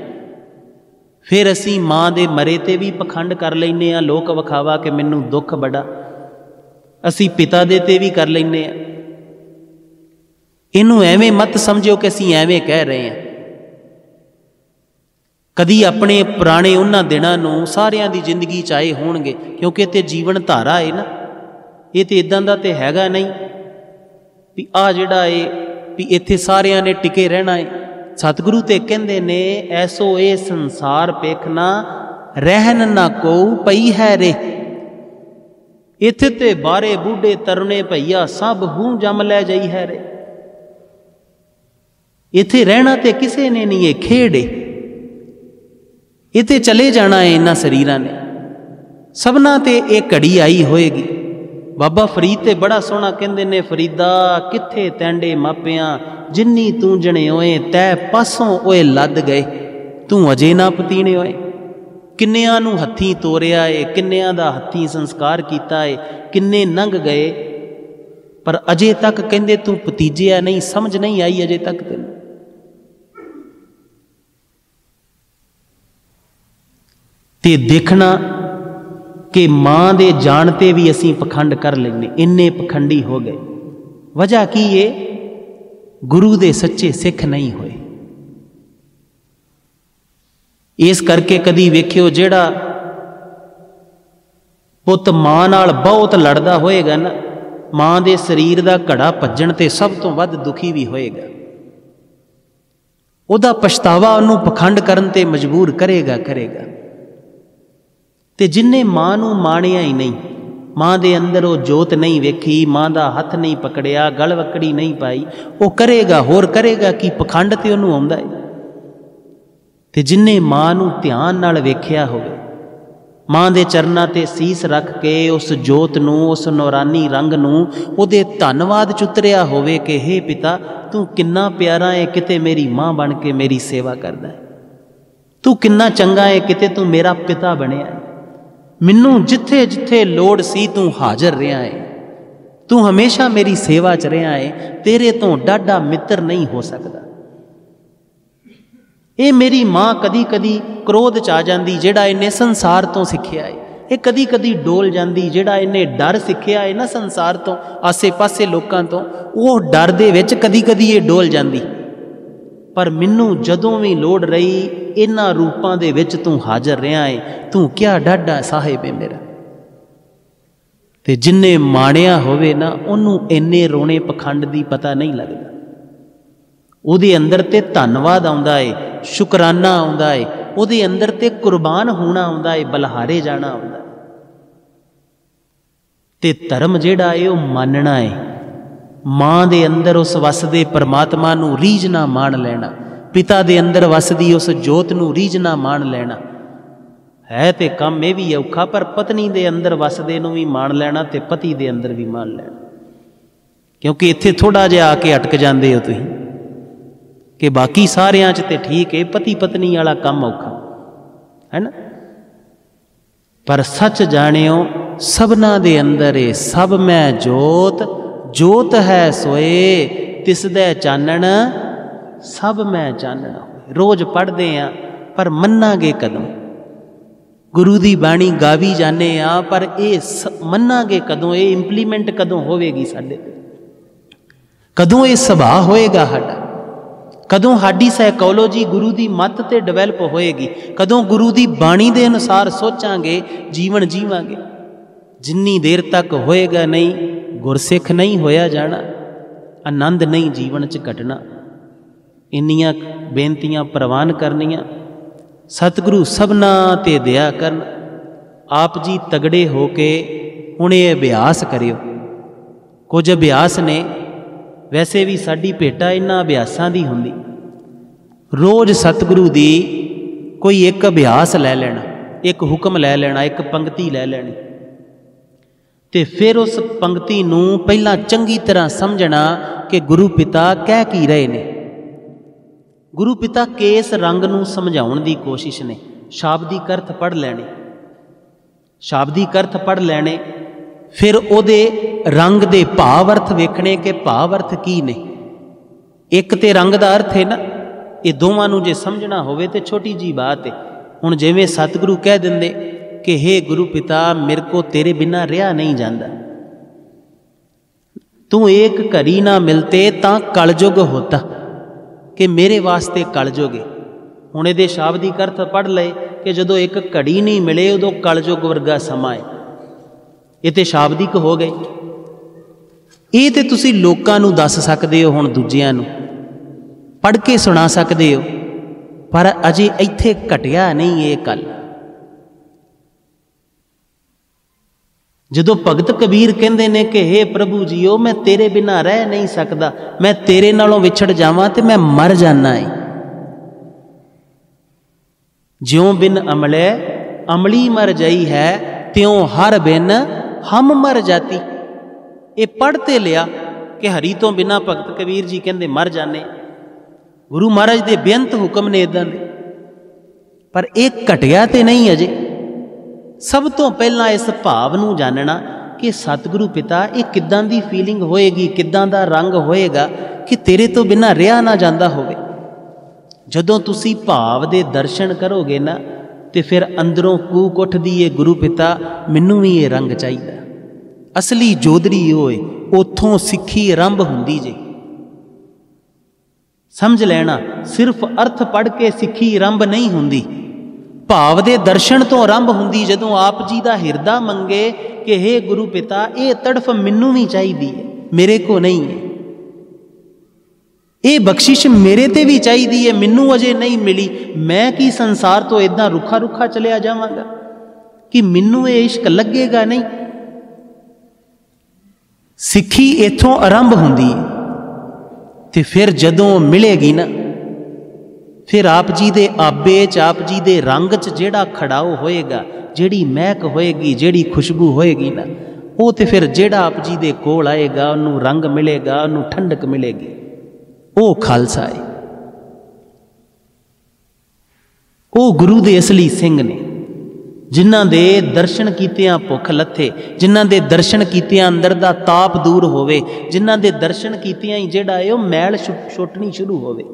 फिर असी माँ दे मरे ते भी पखंड कर लैने आ, लोक विखावा कि मैनू दुख बड़ा, असी पिता दे ते भी कर लैने आ। इनू एवें मत समझो कि असी एवें कह रहे हैं। कदी अपने पुराने उन्हां दिनां नूं सारियां दी जिंदगी च आए होणगे, क्योंकि ते जीवन धारा है ना, ये तो इदां दा ते हैगा नहीं भी आ जिहड़ा है भी इत्थे सारियां ने टिके रहना है। सतगुरु ते कहंदे ने, ऐसो ए संसार पेखना, रहन ना को पई है रे। इत्थे ते बारे बूढ़े तरुणे भैया सब हूं जम लै जाई है रे। इत्थे रहना ते किसे ने नहीं, ये खेड है, इत्थे चले जाना है इन्हां शरीरां ने, सबना ते एक घड़ी आई होएगी। बाबा फरीद ते बड़ा सोहना कहंदे ने, फरीदा कित्थे तैंडे मापियां, जिन्नी तू जने होए तै पासों ओए लद गए, तू अजे ना पतीने होए। किन्नियां नूं हत्थीं तोरिया है, किन्नियां दा हत्थीं संस्कार कीता है, किन्ने लंघ गए, पर अजे तक कहंदे तू भतीजिया नहीं, समझ नहीं आई अजे तक तैनूं। ते देखना कि मां दे जानते भी असी पखंड कर लेंगे, इन्ने पखंडी हो गए। वजह की है, गुरु दे सच्चे सिख नहीं होए। इस करके कदी वेखियो, जेड़ा पुत मां नाल बहुत लड़दा होएगा ना, मां दे शरीर दा घड़ा भज्जण ते सब तो वध दुखी भी होएगा। उहदा पछतावा उहनूं पखंड करन ते मजबूर करेगा। ते जिन्ने मां नूं माणिया ही नहीं, मां दे अंदर वो जोत नहीं वेखी, मां दा हथ नहीं पकड़िया, गल वकड़ी नहीं पाई, वो करेगा होर करेगा कि पखंड ते उहनूं आउंदा है। ते जिन्ने मां नूं ध्यान नाल वेखिया होवे, मां दे चरनां ते सीस रख के उस जोत नूं, उस नूरानी रंग नूं उहदे धन्नवाद च उतरिया होवे कि हे पिता, तू किन्ना प्यारा है, किते मेरी मां बन के मेरी सेवा करदा है, तू किन्ना चंगा है, किते तू मेरा पिता बनिया है, मैनू जिथे जिथे लोड़ सी तू हाजिर रहा है, तू हमेशा मेरी सेवा च रहा है, तेरे तो डाढा मित्र नहीं हो सकता। ये मेरी मां कदी कदी क्रोध च आ जाती, जेड़ा इन्हें संसार तो सीखिया है, ये कदी कदी डोल जाती, जेड़ा इन्हें डर सीखिया है ना संसार तो, आसे पासे लोगों तो, वो डर दे विच कदी कदी ये डोल जाती। पर मैनू जदों भी लोड़ रही, इन्हां रूपां दे विच तू हाजिर रहा है, तू क्या डाढा साहिब है मेरा। ਤੇ ਜਿੰਨੇ ਮਾਣਿਆ ਹੋਵੇ ਨਾ ਉਹਨੂੰ ਇੰਨੇ ਰੋਣੇ ਪਖੰਡ ਦੀ ਪਤਾ ਨਹੀਂ ਲੱਗਦਾ। ਉਹਦੇ ਅੰਦਰ ਤੇ ਧੰਨਵਾਦ ਆਉਂਦਾ ਏ, ਸ਼ੁਕਰਾਨਾ ਆਉਂਦਾ ਏ, ਉਹਦੇ ਅੰਦਰ ਤੇ ਕੁਰਬਾਨ ਹੋਣਾ ਆਉਂਦਾ ਏ, ਬਲਿਹਾਰੇ ਜਾਣਾ ਆਉਂਦਾ। ਤੇ ਧਰਮ ਜਿਹੜਾ ਏ ਉਹ ਮੰਨਣਾ ਏ, ਮਾਂ ਦੇ ਅੰਦਰ ਉਸ ਵਸਦੇ ਪਰਮਾਤਮਾ ਨੂੰ ਰੀਝਣਾ ਮਾਣ ਲੈਣਾ, ਪਿਤਾ ਦੇ ਅੰਦਰ ਵਸਦੀ ਉਸ ਜੋਤ ਨੂੰ ਰੀਝਣਾ ਮਾਣ ਲੈਣਾ। ਹੈ ਤੇ ਕੰਮ ਇਹ ਵੀ ਔਖਾ, ਪਰ ਪਤਨੀ ਦੇ ਅੰਦਰ ਵਸਦੇ ਨੂੰ ਵੀ ਮਾਣ ਲੈਣਾ ਤੇ ਪਤੀ ਦੇ ਅੰਦਰ ਵੀ ਮਾਣ ਲੈਣਾ। ਕਿਉਂਕਿ ਇੱਥੇ ਥੋੜ੍ਹਾ ਜਿਹਾ ਆ ਕੇ ਅਟਕ ਜਾਂਦੇ ਹੋ ਤੁਸੀਂ ਕਿ ਬਾਕੀ ਸਾਰਿਆਂ 'ਚ ਤੇ ਠੀਕ ਹੈ, ਪਤੀ ਪਤਨੀ ਵਾਲਾ ਕੰਮ ਔਖਾ ਹੈ ਨਾ। ਪਰ ਸੱਚ ਜਾਣਿਓ ਸਭਨਾਂ ਦੇ ਅੰਦਰ ਏ, ਸਭ ਮੈਂ ਜੋਤ, ਜੋਤ ਹੈ ਸੋਏ ਤਿਸਦੈ ਚਾਨਣ, ਸਭ ਮੈਂ ਚਾਨਣਾ। ਰੋਜ਼ ਪੜ੍ਹਦੇ ਹਾਂ ਪਰ ਮੰਨਾਂਗੇ ਕਦੋਂ? ਗੁਰੂ ਦੀ ਬਾਣੀ ਗਾਵੀ ਜਾਂਦੇ ਆ ਪਰ ਇਹ ਮੰਨਾਂਗੇ ਕਦੋਂ? ਇਹ ਇੰਪਲੀਮੈਂਟ ਕਦੋਂ ਹੋਵੇਗੀ ਸਾਡੇ? ਕਦੋਂ ਇਹ ਸੁਭਾਅ ਹੋਏਗਾ ਸਾਡਾ? ਕਦੋਂ ਸਾਡੀ ਸਾਈਕੋਲੋਜੀ ਗੁਰੂ ਦੀ ਮੱਤ ਤੇ ਡਿਵੈਲਪ ਹੋਏਗੀ? ਕਦੋਂ ਗੁਰੂ ਦੀ ਬਾਣੀ ਦੇ ਅਨੁਸਾਰ ਸੋਚਾਂਗੇ, ਜੀਵਨ ਜੀਵਾਂਗੇ? ਜਿੰਨੀ ਦੇਰ ਤੱਕ ਹੋਏਗਾ ਨਹੀਂ, ਗੁਰਸਿੱਖ ਨਹੀਂ ਹੋਇਆ ਜਾਣਾ, ਆਨੰਦ ਨਹੀਂ ਜੀਵਨ 'ਚ ਘਟਣਾ। ਇੰਨੀਆਂ ਬੇਨਤੀਆਂ ਪ੍ਰਵਾਨ ਕਰਨੀਆਂ। ਸਤਿਗੁਰੂ ਸਭਨਾਂ ਤੇ ਦਇਆ ਕਰਨ। ਆਪ ਜੀ ਤਗੜੇ ਹੋ ਕੇ ਹੁਣ ਇਹ ਅਭਿਆਸ ਕਰਿਓ। ਕੁਝ ਅਭਿਆਸ ਨੇ, ਵੈਸੇ ਵੀ ਸਾਡੀ ਭੇਟਾ ਇਹਨਾਂ ਅਭਿਆਸਾਂ ਦੀ ਹੁੰਦੀ। ਰੋਜ਼ ਸਤਿਗੁਰੂ ਦੀ ਕੋਈ ਇੱਕ ਅਭਿਆਸ ਲੈ ਲੈਣਾ, ਇੱਕ ਹੁਕਮ ਲੈ ਲੈਣਾ, ਇੱਕ ਪੰਕਤੀ ਲੈ ਲੈਣੀ ਤੇ ਫਿਰ ਉਸ ਪੰਕਤੀ ਨੂੰ ਪਹਿਲਾਂ ਚੰਗੀ ਤਰ੍ਹਾਂ ਸਮਝਣਾ ਕਿ ਗੁਰੂ ਪਿਤਾ ਕਹਿ ਕੀ ਰਹੇ ਨੇ। ਗੁਰੂ ਪਿਤਾ ਕਿਸ ਰੰਗ ਨੂੰ ਸਮਝਾਉਣ ਦੀ ਕੋਸ਼ਿਸ਼ ਨੇ। ਸ਼ਾਬਦਿਕ ਅਰਥ ਪੜ੍ਹ ਲੈਣੇ, ਸ਼ਾਬਦਿਕ ਅਰਥ ਪੜ੍ਹ ਲੈਣੇ, ਫਿਰ ਉਹਦੇ ਰੰਗ ਦੇ ਭਾਵ ਅਰਥ ਵੇਖਣੇ ਕਿ ਭਾਵ ਅਰਥ ਕੀ ਨੇ। ਇੱਕ ਤੇ ਰੰਗ ਦਾ ਅਰਥ ਹੈ ਨਾ, ਇਹ ਦੋਵਾਂ ਨੂੰ ਜੇ ਸਮਝਣਾ ਹੋਵੇ ਤੇ ਛੋਟੀ ਜੀ ਬਾਤ ਹੈ। ਹੁਣ ਜਿਵੇਂ ਸਤਿਗੁਰੂ ਕਹਿ ਦਿੰਦੇ ਕਿ ਹੇ ਗੁਰੂ ਪਿਤਾ ਮੇਰੇ ਕੋ ਤੇਰੇ ਬਿਨਾਂ ਰਿਹਾ ਨਹੀਂ ਜਾਂਦਾ, ਤੂੰ ਏਕ ਘੜੀ ਨਾ ਮਿਲਤੇ ਤਾਂ ਕਲਯੁਗ ਹੋਤਾ, ਕਿ ਮੇਰੇ ਵਾਸਤੇ ਕਲਯੁਗ ਹੈ। ਹੁਣ ਇਹਦੇ ਸ਼ਾਬਦਿਕ ਅਰਥ ਪੜ੍ਹ ਲਏ ਕਿ ਜਦੋਂ ਇੱਕ ਘੜੀ ਨਹੀਂ ਮਿਲੇ ਉਦੋਂ ਕਲਯੁਗ ਵਰਗਾ ਸਮਾਂ ਹੈ। ਇਹ ਤੇ ਸ਼ਾਬਦਿਕ ਹੋ ਗਏ। ਇਹ ਤੇ ਤੁਸੀਂ ਲੋਕਾਂ ਨੂੰ ਦੱਸ ਸਕਦੇ ਹੋ, ਹੁਣ ਦੂਜਿਆਂ ਨੂੰ ਪੜ੍ਹ ਕੇ ਸੁਣਾ ਸਕਦੇ ਹੋ, ਪਰ ਅਜੇ ਇੱਥੇ ਘਟਿਆ ਨਹੀਂ ਇਹ ਗੱਲ। ਜਦੋਂ ਭਗਤ ਕਬੀਰ ਕਹਿੰਦੇ ਨੇ ਕਿ ਹੇ ਪ੍ਰਭੂ ਜੀਓ ਮੈਂ ਤੇਰੇ ਬਿਨਾਂ ਰਹਿ ਨਹੀਂ ਸਕਦਾ, ਮੈਂ ਤੇਰੇ ਨਾਲੋਂ ਵਿਛੜ ਜਾਵਾਂ ਤੇ ਮੈਂ ਮਰ ਜਾਣਾ ਏ। ਜਿਉਂ ਬਿਨ ਅਮਲੇ ਅਮਲੀ ਮਰ ਜਾਈ ਹੈ, ਤਿਉਂ ਹਰ ਬਿਨ ਹਮ ਮਰ ਜਾਤੀ। ਇਹ ਪੜ੍ਹ ਤੇ ਲਿਆ ਕਿ ਹਰੀ ਤੋਂ ਬਿਨਾਂ ਭਗਤ ਕਬੀਰ ਜੀ ਕਹਿੰਦੇ ਮਰ ਜਾਣੇ। ਗੁਰੂ ਮਹਾਰਾਜ ਦੇ ਬੇਅੰਤ ਹੁਕਮ ਨੇ ਇੱਦਾਂ ਦੇ, ਪਰ ਇਹ ਘਟਿਆ ਤੇ ਨਹੀਂ ਅਜੇ। ਸਭ ਤੋਂ ਪਹਿਲਾਂ ਇਸ ਭਾਵ ਨੂੰ ਜਾਣਨਾ ਕਿ ਸਤਿਗੁਰੂ ਪਿਤਾ ਇਹ ਕਿੱਦਾਂ ਦੀ ਫੀਲਿੰਗ ਹੋਏਗੀ, ਕਿੱਦਾਂ ਦਾ ਰੰਗ ਹੋਏਗਾ ਕਿ ਤੇਰੇ ਤੋਂ ਬਿਨਾਂ ਰਿਹਾ ਨਾ ਜਾਂਦਾ ਹੋਵੇ। ਜਦੋਂ ਤੁਸੀਂ ਭਾਵ ਦੇ ਦਰਸ਼ਨ ਕਰੋਗੇ ਨਾ ਤੇ ਫਿਰ ਅੰਦਰੋਂ ਕੂਕ ਉੱਠਦੀ ਏ, ਗੁਰੂ ਪਿਤਾ ਮੈਨੂੰ ਵੀ ਇਹ ਰੰਗ ਚਾਹੀਦਾ। ਅਸਲੀ ਜੋਦਰੀ ਹੋਏ, ਉੱਥੋਂ ਸਿੱਖੀ ਆਰੰਭ ਹੁੰਦੀ ਜੇ। ਸਮਝ ਲੈਣਾ, ਸਿਰਫ ਅਰਥ ਪੜ੍ਹ ਕੇ ਸਿੱਖੀ ਆਰੰਭ ਨਹੀਂ ਹੁੰਦੀ, ਭਾਵ ਦੇ ਦਰਸ਼ਨ ਤੋਂ ਆਰੰਭ ਹੁੰਦੀ। ਜਦੋਂ ਆਪ ਜੀ ਦਾ ਹਿਰਦਾ ਮੰਗੇ ਕਿ ਹੇ ਗੁਰੂ ਪਿਤਾ ਇਹ ਤੜਫ ਮੈਨੂੰ ਵੀ ਚਾਹੀਦੀ ਹੈ, ਮੇਰੇ ਕੋ ਨਹੀਂ ਹੈ, ਇਹ ਬਖਸ਼ਿਸ਼ ਮੇਰੇ ਤੇ ਵੀ ਚਾਹੀਦੀ ਹੈ, ਮੈਨੂੰ ਅਜੇ ਨਹੀਂ ਮਿਲੀ, ਮੈਂ ਕੀ ਸੰਸਾਰ ਤੋਂ ਇਦਾਂ ਰੁੱਖਾ ਰੁੱਖਾ ਚਲਿਆ ਜਾਵਾਂਗਾ ਕਿ ਮੈਨੂੰ ਇਹ ਇਸ਼ਕ ਲੱਗੇਗਾ ਨਹੀਂ। ਸਿੱਖੀ ਇੱਥੋਂ ਆਰੰਭ ਹੁੰਦੀ ਹੈ ਤੇ ਫਿਰ ਜਦੋਂ ਮਿਲੇਗੀ ਨਾ, ਫਿਰ ਆਪ ਜੀ ਦੇ ਆਬੇ 'ਚ, ਆਪ ਜੀ ਦੇ ਰੰਗ 'ਚ ਜਿਹੜਾ ਖੜਾਓ ਹੋਏਗਾ, ਜਿਹੜੀ ਮਹਿਕ ਹੋਏਗੀ, ਜਿਹੜੀ ਖੁਸ਼ਬੂ ਹੋਏਗੀ ਨਾ, ਉਹ ਤੇ ਫਿਰ ਜਿਹੜਾ ਆਪ ਜੀ ਦੇ ਕੋਲ ਆਏਗਾ ਉਹਨੂੰ ਰੰਗ ਮਿਲੇਗਾ, ਉਹਨੂੰ ਠੰਡਕ ਮਿਲੇਗੀ। ਉਹ ਖਾਲਸਾ ਹੈ, ਉਹ ਗੁਰੂ ਦੇ ਅਸਲੀ ਸਿੰਘ ਨੇ, ਜਿਨ੍ਹਾਂ ਦੇ ਦਰਸ਼ਨ ਕੀਤਿਆਂ ਭੁੱਖ ਲੱਥੇ, ਜਿਨ੍ਹਾਂ ਦੇ ਦਰਸ਼ਨ ਕੀਤਿਆਂ ਅੰਦਰ ਦਾ ਤਾਪ ਦੂਰ ਹੋਵੇ, ਜਿਨ੍ਹਾਂ ਦੇ ਦਰਸ਼ਨ ਕੀਤਿਆਂ ਹੀ ਜਿਹੜਾ ਹੈ ਉਹ ਮੈਲ ਛੁੱਟਣੀ ਸ਼ੁਰੂ ਹੋਵੇ।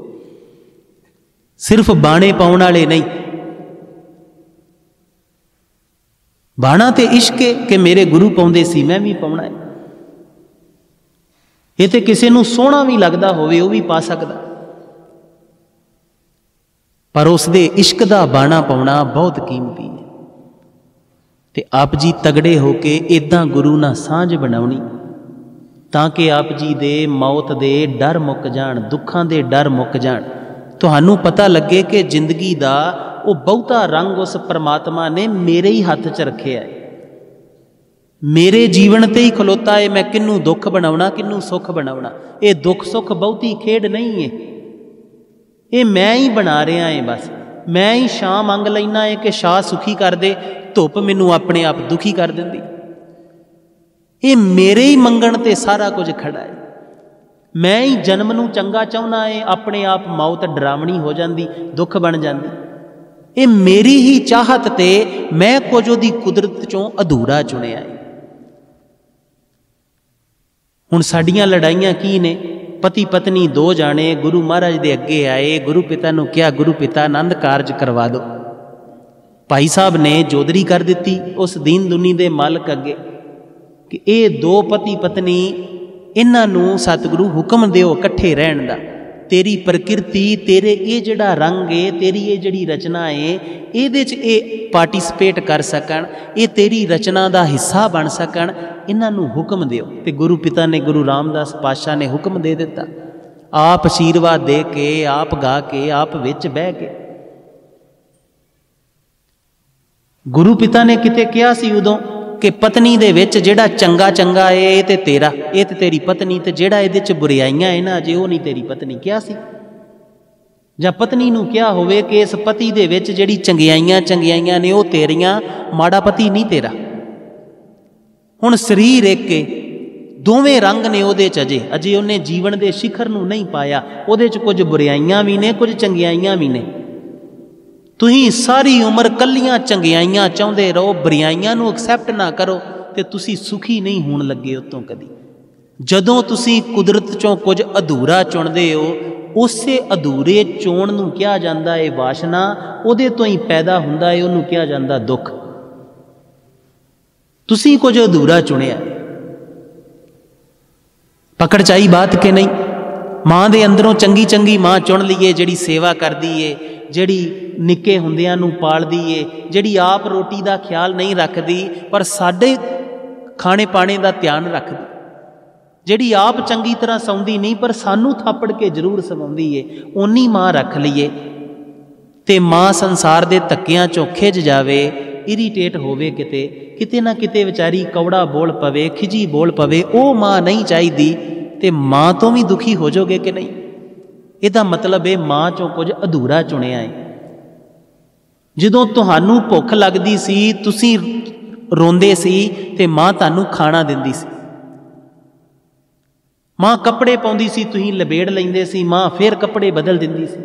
ਸਿਰਫ ਬਾਣੇ ਪਾਉਣ ਵਾਲੇ ਨਹੀਂ। ਬਾਣਾ ਤੇ ਇਸ਼ਕ ਹੈ ਕਿ ਮੇਰੇ ਗੁਰੂ ਪਾਉਂਦੇ ਸੀ ਮੈਂ ਵੀ ਪਾਉਣਾ ਹੈ। ਇਹ ਤੇ ਕਿਸੇ ਨੂੰ ਸੋਹਣਾ ਵੀ ਲੱਗਦਾ ਹੋਵੇ ਉਹ ਵੀ ਪਾ ਸਕਦਾ, ਪਰ ਉਸ ਦੇ ਇਸ਼ਕ ਦਾ ਬਾਣਾ ਪਾਉਣਾ ਬਹੁਤ ਕੀਮਤੀ ਹੈ। ਤੇ ਆਪ ਜੀ ਤਗੜੇ ਹੋ ਕੇ ਇਦਾਂ ਗੁਰੂ ਨਾਲ ਸਾਂਝ ਬਣਾਉਣੀ ਤਾਂ ਕਿ ਆਪ ਜੀ ਦੇ ਮੌਤ ਦੇ ਡਰ ਮੁੱਕ ਜਾਣ, ਦੁੱਖਾਂ ਦੇ ਡਰ ਮੁੱਕ ਜਾਣ। ਤੁਹਾਨੂੰ ਪਤਾ ਲੱਗੇ ਕਿ ਜ਼ਿੰਦਗੀ ਦਾ ਉਹ ਬਹੁਤਾ ਰੰਗ ਉਸ ਪਰਮਾਤਮਾ ਨੇ ਮੇਰੇ ਹੀ ਹੱਥ 'ਚ ਰੱਖਿਆ ਹੈ, ਮੇਰੇ ਜੀਵਨ ਤੇ ਹੀ ਖਲੋਤਾ ਹੈ। ਮੈਂ ਕਿਹਨੂੰ ਦੁੱਖ ਬਣਾਉਣਾ, ਕਿਹਨੂੰ ਸੁੱਖ ਬਣਾਉਣਾ। ਇਹ ਦੁੱਖ ਸੁੱਖ ਬਹੁਤੀ ਖੇਡ ਨਹੀਂ ਹੈ, ਇਹ ਮੈਂ ਹੀ ਬਣਾ ਰਿਹਾ ਹੈ। ਬਸ ਮੈਂ ਹੀ ਛਾਂ ਮੰਗ ਲੈਣਾ ਹੈ ਕਿ ਛਾਂ ਸੁਖੀ ਕਰ ਦੇ, ਧੁੱਪ ਮੈਨੂੰ ਆਪਣੇ ਆਪ ਦੁਖੀ ਕਰ ਦਿੰਦੀ। ਇਹ ਮੇਰੇ ਹੀ ਮੰਗਣ ਤੇ ਸਾਰਾ ਕੁਝ ਖੜਾ ਹੈ। ਮੈਂ ਹੀ ਜਨਮ ਨੂੰ ਚੰਗਾ ਚਾਹੁੰਦਾ ਹੈ, ਆਪਣੇ ਆਪ ਮੌਤ ਡਰਾਵਣੀ ਹੋ ਜਾਂਦੀ, ਦੁੱਖ ਬਣ ਜਾਂਦੀ। ਇਹ ਮੇਰੀ ਹੀ ਚਾਹਤ ਤੇ ਮੈਂ ਕੁਝ ਉਹਦੀ ਕੁਦਰਤ ਚੋਂ ਅਧੂਰਾ ਚੁਣਿਆ ਹੈ। ਹੁਣ ਸਾਡੀਆਂ ਲੜਾਈਆਂ ਕੀ ਨੇ? ਪਤੀ ਪਤਨੀ ਦੋ ਜਾਣੇ ਗੁਰੂ ਮਹਾਰਾਜ ਦੇ ਅੱਗੇ ਆਏ, ਗੁਰੂ ਪਿਤਾ ਨੂੰ ਕਿਹਾ, ਗੁਰੂ ਪਿਤਾ ਆਨੰਦ ਕਾਰਜ ਕਰਵਾ ਦਿਓ। ਭਾਈ ਸਾਹਿਬ ਨੇ ਜੋਦਰੀ ਕਰ ਦਿੱਤੀ ਉਸ ਦੀਨ ਦੁਨੀ ਦੇ ਮਾਲਕ ਅੱਗੇ ਕਿ ਇਹ ਦੋ ਪਤੀ ਪਤਨੀ, ਇਹਨਾਂ ਨੂੰ ਸਤਿਗੁਰੂ ਹੁਕਮ ਦਿਓ ਇਕੱਠੇ ਰਹਿਣ ਦਾ। ਤੇਰੀ ਪ੍ਰਕਿਰਤੀ, ਤੇਰੇ ਇਹ ਜਿਹੜਾ ਰੰਗ ਏ, ਤੇਰੀ ਇਹ ਜਿਹੜੀ ਰਚਨਾ ਏ, ਇਹਦੇ 'ਚ ਇਹ ਪਾਰਟੀਸਪੇਟ ਕਰ ਸਕਣ, ਇਹ ਤੇਰੀ ਰਚਨਾ ਦਾ ਹਿੱਸਾ ਬਣ ਸਕਣ, ਇਹਨਾਂ ਨੂੰ ਹੁਕਮ ਦਿਓ। ਤੇ ਗੁਰੂ ਪਿਤਾ ਨੇ, ਗੁਰੂ ਰਾਮਦਾਸ ਪਾਤਸ਼ਾਹ ਨੇ ਹੁਕਮ ਦੇ ਦਿੱਤਾ। ਆਪ ਆਸ਼ੀਰਵਾਦ ਦੇ ਕੇ, ਆਪ ਗਾ ਕੇ, ਆਪ ਵਿੱਚ ਬਹਿ ਕੇ। ਗੁਰੂ ਪਿਤਾ ਨੇ ਕਿਤੇ ਕਿਹਾ ਸੀ ਉਦੋਂ ਕਿ ਪਤਨੀ ਦੇ ਵਿੱਚ ਜਿਹੜਾ ਚੰਗਾ ਚੰਗਾ ਏ ਇਹ ਤੇ ਤੇਰਾ, ਇਹ ਤੇ ਤੇਰੀ ਪਤਨੀ, ਤੇ ਜਿਹੜਾ ਇਹਦੇ 'ਚ ਬੁਰਾਈਆਂ ਏ ਨਾ ਅਜੇ ਉਹ ਨਹੀਂ ਤੇਰੀ ਪਤਨੀ। ਕਿਹਾ ਸੀ? ਜਾਂ ਪਤਨੀ ਨੂੰ ਕਿਹਾ ਹੋਵੇ ਕਿ ਇਸ ਪਤੀ ਦੇ ਵਿੱਚ ਜਿਹੜੀ ਚੰਗਿਆਈਆਂ ਨੇ ਉਹ ਤੇਰੀਆਂ, ਮਾੜਾ ਪਤੀ ਨਹੀਂ ਤੇਰਾ। ਹੁਣ ਸਰੀਰ ਇੱਕ ਏ, ਦੋਵੇਂ ਰੰਗ ਨੇ ਉਹਦੇ 'ਚ, ਅਜੇ ਉਹਨੇ ਜੀਵਨ ਦੇ ਸਿਖਰ ਨੂੰ ਨਹੀਂ ਪਾਇਆ। ਉਹਦੇ 'ਚ ਕੁਝ ਬੁਰਾਈਆਂ ਵੀ ਨੇ, ਕੁਝ ਚੰਗਿਆਈਆਂ ਵੀ ਨੇ। ਤੁਸੀਂ ਸਾਰੀ ਉਮਰ ਕੱਲੀਆਂ ਚੰਗਿਆਈਆਂ ਚਾਹੁੰਦੇ ਰਹੋ, ਬੁਰਾਈਆਂ ਨੂੰ ਐਕਸੈਪਟ ਨਾ ਕਰੋ, ਤੇ ਤੁਸੀਂ ਸੁਖੀ ਨਹੀਂ ਹੋਣ ਲੱਗੇ ਉਤੋਂ ਕਦੀ। ਜਦੋਂ ਤੁਸੀਂ ਕੁਦਰਤ 'ਚੋਂ ਕੁਝ ਅਧੂਰਾ ਚੁਣਦੇ ਹੋ, ਉਸੇ ਅਧੂਰੇ ਚੋਣ ਨੂੰ ਕਿਹਾ ਜਾਂਦਾ ਹੈ ਵਾਸ਼ਨਾ। ਉਹਦੇ ਤੋਂ ਹੀ ਪੈਦਾ ਹੁੰਦਾ ਹੈ, ਉਹਨੂੰ ਕਿਹਾ ਜਾਂਦਾ ਦੁੱਖ। ਤੁਸੀਂ ਕੁਝ ਅਧੂਰਾ ਚੁਣਿਆ। ਪਕੜ 'ਚ ਆਈ ਬਾਤ ਕਿ ਨਹੀਂ? ਮਾਂ ਦੇ ਅੰਦਰੋਂ ਚੰਗੀ ਚੰਗੀ ਮਾਂ ਚੁਣ ਲਈਏ, ਜਿਹੜੀ ਸੇਵਾ ਕਰਦੀ ਏ, ਜਿਹੜੀ ਨਿੱਕੇ ਹੁੰਦਿਆਂ ਨੂੰ ਪਾਲਦੀ ਏ, ਜਿਹੜੀ ਆਪ ਰੋਟੀ ਦਾ ਖਿਆਲ ਨਹੀਂ ਰੱਖਦੀ ਪਰ ਸਾਡੇ ਖਾਣੇ ਪਾਣੇ ਦਾ ਧਿਆਨ ਰੱਖਦੀ, ਜਿਹੜੀ ਆਪ ਚੰਗੀ ਤਰ੍ਹਾਂ ਸੌਂਦੀ ਨਹੀਂ ਪਰ ਸਾਨੂੰ ਥਾਪੜ ਕੇ ਜ਼ਰੂਰ ਸਵਾਉਂਦੀ ਏ, ਓਨੀ ਮਾਂ ਰੱਖ ਲਈਏ। ਤੇ ਮਾਂ ਸੰਸਾਰ ਦੇ ਧੱਕਿਆਂ 'ਚੋਂ ਖਿੱਚ ਜਾਵੇ, ਇਰੀਟੇਟ ਹੋਵੇ, ਕਿਤੇ ਨਾ ਕਿਤੇ ਵਿਚਾਰੀ ਕੌੜਾ ਬੋਲ ਪਵੇ, ਖਿਜੀ ਬੋਲ ਪਵੇ, ਉਹ ਮਾਂ ਨਹੀਂ ਚਾਹੀਦੀ। ਤੇ ਮਾਂ ਤੋਂ ਵੀ ਦੁਖੀ ਹੋ ਜਾਓਗੇ ਕਿ ਨਹੀਂ? ਇਹਦਾ ਮਤਲਬ ਇਹ ਮਾਂ 'ਚੋਂ ਕੁਝ ਅਧੂਰਾ ਚੁਣਿਆ ਹੈ। ਜਦੋਂ ਤੁਹਾਨੂੰ ਭੁੱਖ ਲੱਗਦੀ ਸੀ, ਤੁਸੀਂ ਰੋਂਦੇ ਸੀ ਤੇ ਮਾਂ ਤੁਹਾਨੂੰ ਖਾਣਾ ਦਿੰਦੀ ਸੀ। ਮਾਂ ਕੱਪੜੇ ਪਾਉਂਦੀ ਸੀ, ਤੁਸੀਂ ਲਬੇੜ ਲੈਂਦੇ ਸੀ, ਮਾਂ ਫਿਰ ਕੱਪੜੇ ਬਦਲ ਦਿੰਦੀ ਸੀ।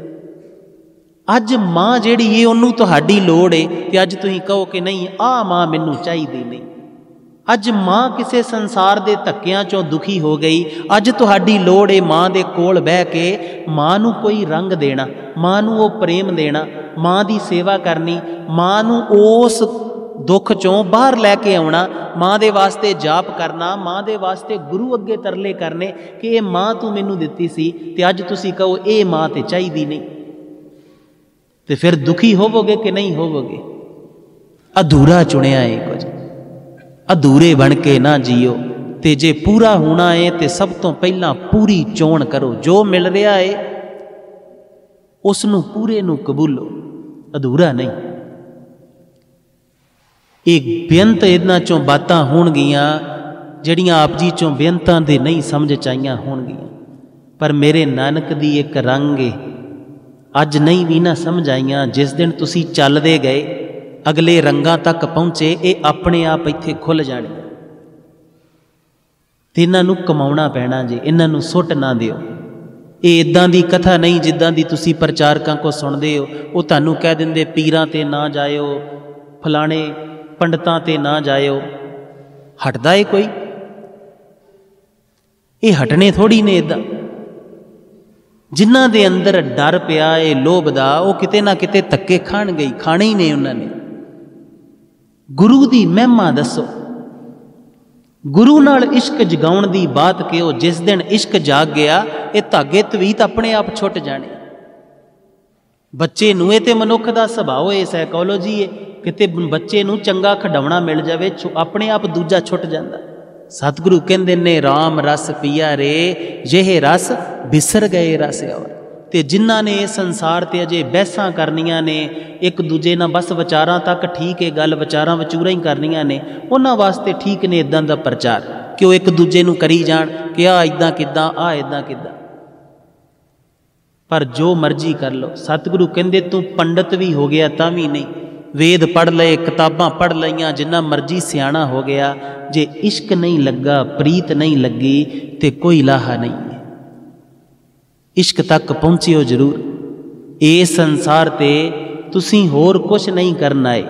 ਅੱਜ ਮਾਂ ਜਿਹੜੀ ਏ ਉਹਨੂੰ ਤੁਹਾਡੀ ਲੋੜ ਏ, ਤੇ ਅੱਜ ਤੁਸੀਂ ਕਹੋ ਕਿ ਨਹੀਂ, ਆਹ ਮਾਂ ਮੈਨੂੰ ਚਾਹੀਦੀ ਨਹੀਂ। ਅੱਜ ਮਾਂ ਕਿਸੇ ਸੰਸਾਰ ਦੇ ਧੱਕਿਆਂ 'ਚੋਂ ਦੁਖੀ ਹੋ ਗਈ। ਅੱਜ ਤੁਹਾਡੀ ਲੋੜ ਏ ਮਾਂ ਦੇ ਕੋਲ ਬਹਿ ਕੇ ਮਾਂ ਨੂੰ ਕੋਈ ਰੰਗ ਦੇਣਾ, ਮਾਂ ਨੂੰ ਉਹ ਪ੍ਰੇਮ ਦੇਣਾ, ਮਾਂ ਦੀ ਸੇਵਾ ਕਰਨੀ, ਮਾਂ ਨੂੰ ਉਸ ਦੁੱਖ 'ਚੋਂ ਬਾਹਰ ਲੈ ਕੇ ਆਉਣਾ, ਮਾਂ ਦੇ ਵਾਸਤੇ ਜਾਪ ਕਰਨਾ, ਮਾਂ ਦੇ ਵਾਸਤੇ ਗੁਰੂ ਅੱਗੇ ਤਰਲੇ ਕਰਨੇ ਕਿ ਇਹ ਮਾਂ ਤੂੰ ਮੈਨੂੰ ਦਿੱਤੀ ਸੀ, ਤੇ ਅੱਜ ਤੁਸੀਂ ਕਹੋ ਇਹ ਮਾਂ ਤੇ ਚਾਹੀਦੀ ਨਹੀਂ। ਤੇ ਫਿਰ ਦੁਖੀ ਹੋਵੋਗੇ ਕਿ ਨਹੀਂ ਹੋਵੋਗੇ? ਅਧੂਰਾ ਚੁਣਿਆ ਏ ਕੁਝ। ਅਧੂਰੇ ਬਣ ਕੇ ਨਾ ਜੀਓ, ਤੇ ਜੇ ਪੂਰਾ ਹੋਣਾ ਏ ਤੇ ਸਭ ਤੋਂ ਪਹਿਲਾਂ ਪੂਰੀ ਚੋਣ ਕਰੋ। ਜੋ ਮਿਲ ਰਿਹਾ ਏ ਉਸ ਨੂੰ ਪੂਰੇ ਨੂੰ ਕਬੂਲੋ, ਅਧੂਰਾ ਨਹੀਂ। ਇਹ ਬੇਅੰਤ ਇਹਨਾਂ 'ਚੋਂ ਬਾਤਾਂ ਹੋਣਗੀਆਂ ਜਿਹੜੀਆਂ ਆਪ ਜੀ 'ਚੋਂ ਬੇਅੰਤਾਂ ਦੇ ਨਹੀਂ ਸਮਝ 'ਚ ਆਈਆਂ ਹੋਣਗੀਆਂ, ਪਰ ਮੇਰੇ ਨਾਨਕ ਦੀ ਇੱਕ ਰੰਗ ਏ ਅੱਜ ਨਹੀਂ ਵੀ ਨਾ ਸਮਝ ਆਈਆਂ। ਜਿਸ ਦਿਨ ਤੁਸੀਂ ਚੱਲਦੇ ਗਏ ਅਗਲੇ ਰੰਗਾਂ ਤੱਕ ਪਹੁੰਚੇ, ਇਹ ਆਪਣੇ ਆਪ ਇੱਥੇ ਖੁੱਲ੍ਹ ਜਾਣੇ। ਤੇ ਇਹਨਾਂ ਨੂੰ ਕਮਾਉਣਾ ਪੈਣਾ ਜੇ, ਇਹਨਾਂ ਨੂੰ ਸੁੱਟ ਨਾ ਦਿਓ। ਇਹ ਇੱਦਾਂ ਦੀ ਕਥਾ ਨਹੀਂ ਜਿੱਦਾਂ ਦੀ ਤੁਸੀਂ ਪ੍ਰਚਾਰਕਾਂ ਕੋ ਸੁਣਦੇ ਹੋ। ਉਹ ਤੁਹਾਨੂੰ ਕਹਿ ਦਿੰਦੇ ਪੀਰਾਂ ਤੇ ਨਾ ਜਾਇਓ, ਫਲਾਣੇ ਪੰਡਤਾਂ ਤੇ ਨਾ ਜਾਇਓ। ਹਟਦਾ ਏ ਕੋਈ? ਇਹ ਹਟਣੇ ਥੋੜੀ ਨੇ। ਇੱਦਾਂ ਜਿਨ੍ਹਾਂ ਦੇ ਅੰਦਰ ਡਰ ਪਿਆ ਏ ਲੋਭ ਦਾ, ਉਹ ਕਿਤੇ ਨਾ ਕਿਤੇ ਧੱਕੇ ਖਾਣਗੇ ਹੀ, ਖਾਣੇ ਹੀ ਨੇ ਉਹਨਾਂ ਨੇ। ਗੁਰੂ ਦੀ ਮਹਿਮਾ ਦੱਸੋ, ਗੁਰੂ ਨਾਲ ਇਸ਼ਕ ਜਗਾਉਣ ਦੀ ਬਾਤ ਕਿਉਂ? ਜਿਸ ਦਿਨ ਇਸ਼ਕ ਜਾਗ ਗਿਆ, ਇਹ ਧਾਗੇ ਤਵੀਤ ਆਪਣੇ ਆਪ ਛੁੱਟ ਜਾਣੇ। ਬੱਚੇ ਨੂੰ, ਇਹ ਤੇ ਮਨੁੱਖ ਦਾ ਸੁਭਾਅ ਏ, ਸਾਈਕੋਲੋਜੀ ਏ, किते बच्चे नूं चंगा खिडौना मिल जाए अपने आप दूजा छुट जाता। सतगुरु कहंदे ने राम रस पिया रे जेह रस बिसर गए रस और। ते जिन्हां ने इस संसार ते अजे बहसां करनियां ने एक दूजे नाल बस विचारां तक ठीक है गल विचारां विचूरां ही करनियां ने उन्हां वास्ते ठीक ने इदां दा प्रचार कि वो एक दूजे नूं करी जाण कि आ इदां किदां आ इदां किदां। पर जो मर्जी कर लो सतगुरु कहंदे तू पंडित भी हो गया तां भी नहीं, वेद पढ़ लए किताबां पढ़ लईयां जिन्ना मर्जी सियाणा हो गया, जे इश्क नहीं लगा प्रीत नहीं लगी तो कोई लाहा नहीं है। इश्क तक पहुँचियो जरूर। इस संसार ते तुसी होर कुछ नहीं करना आए,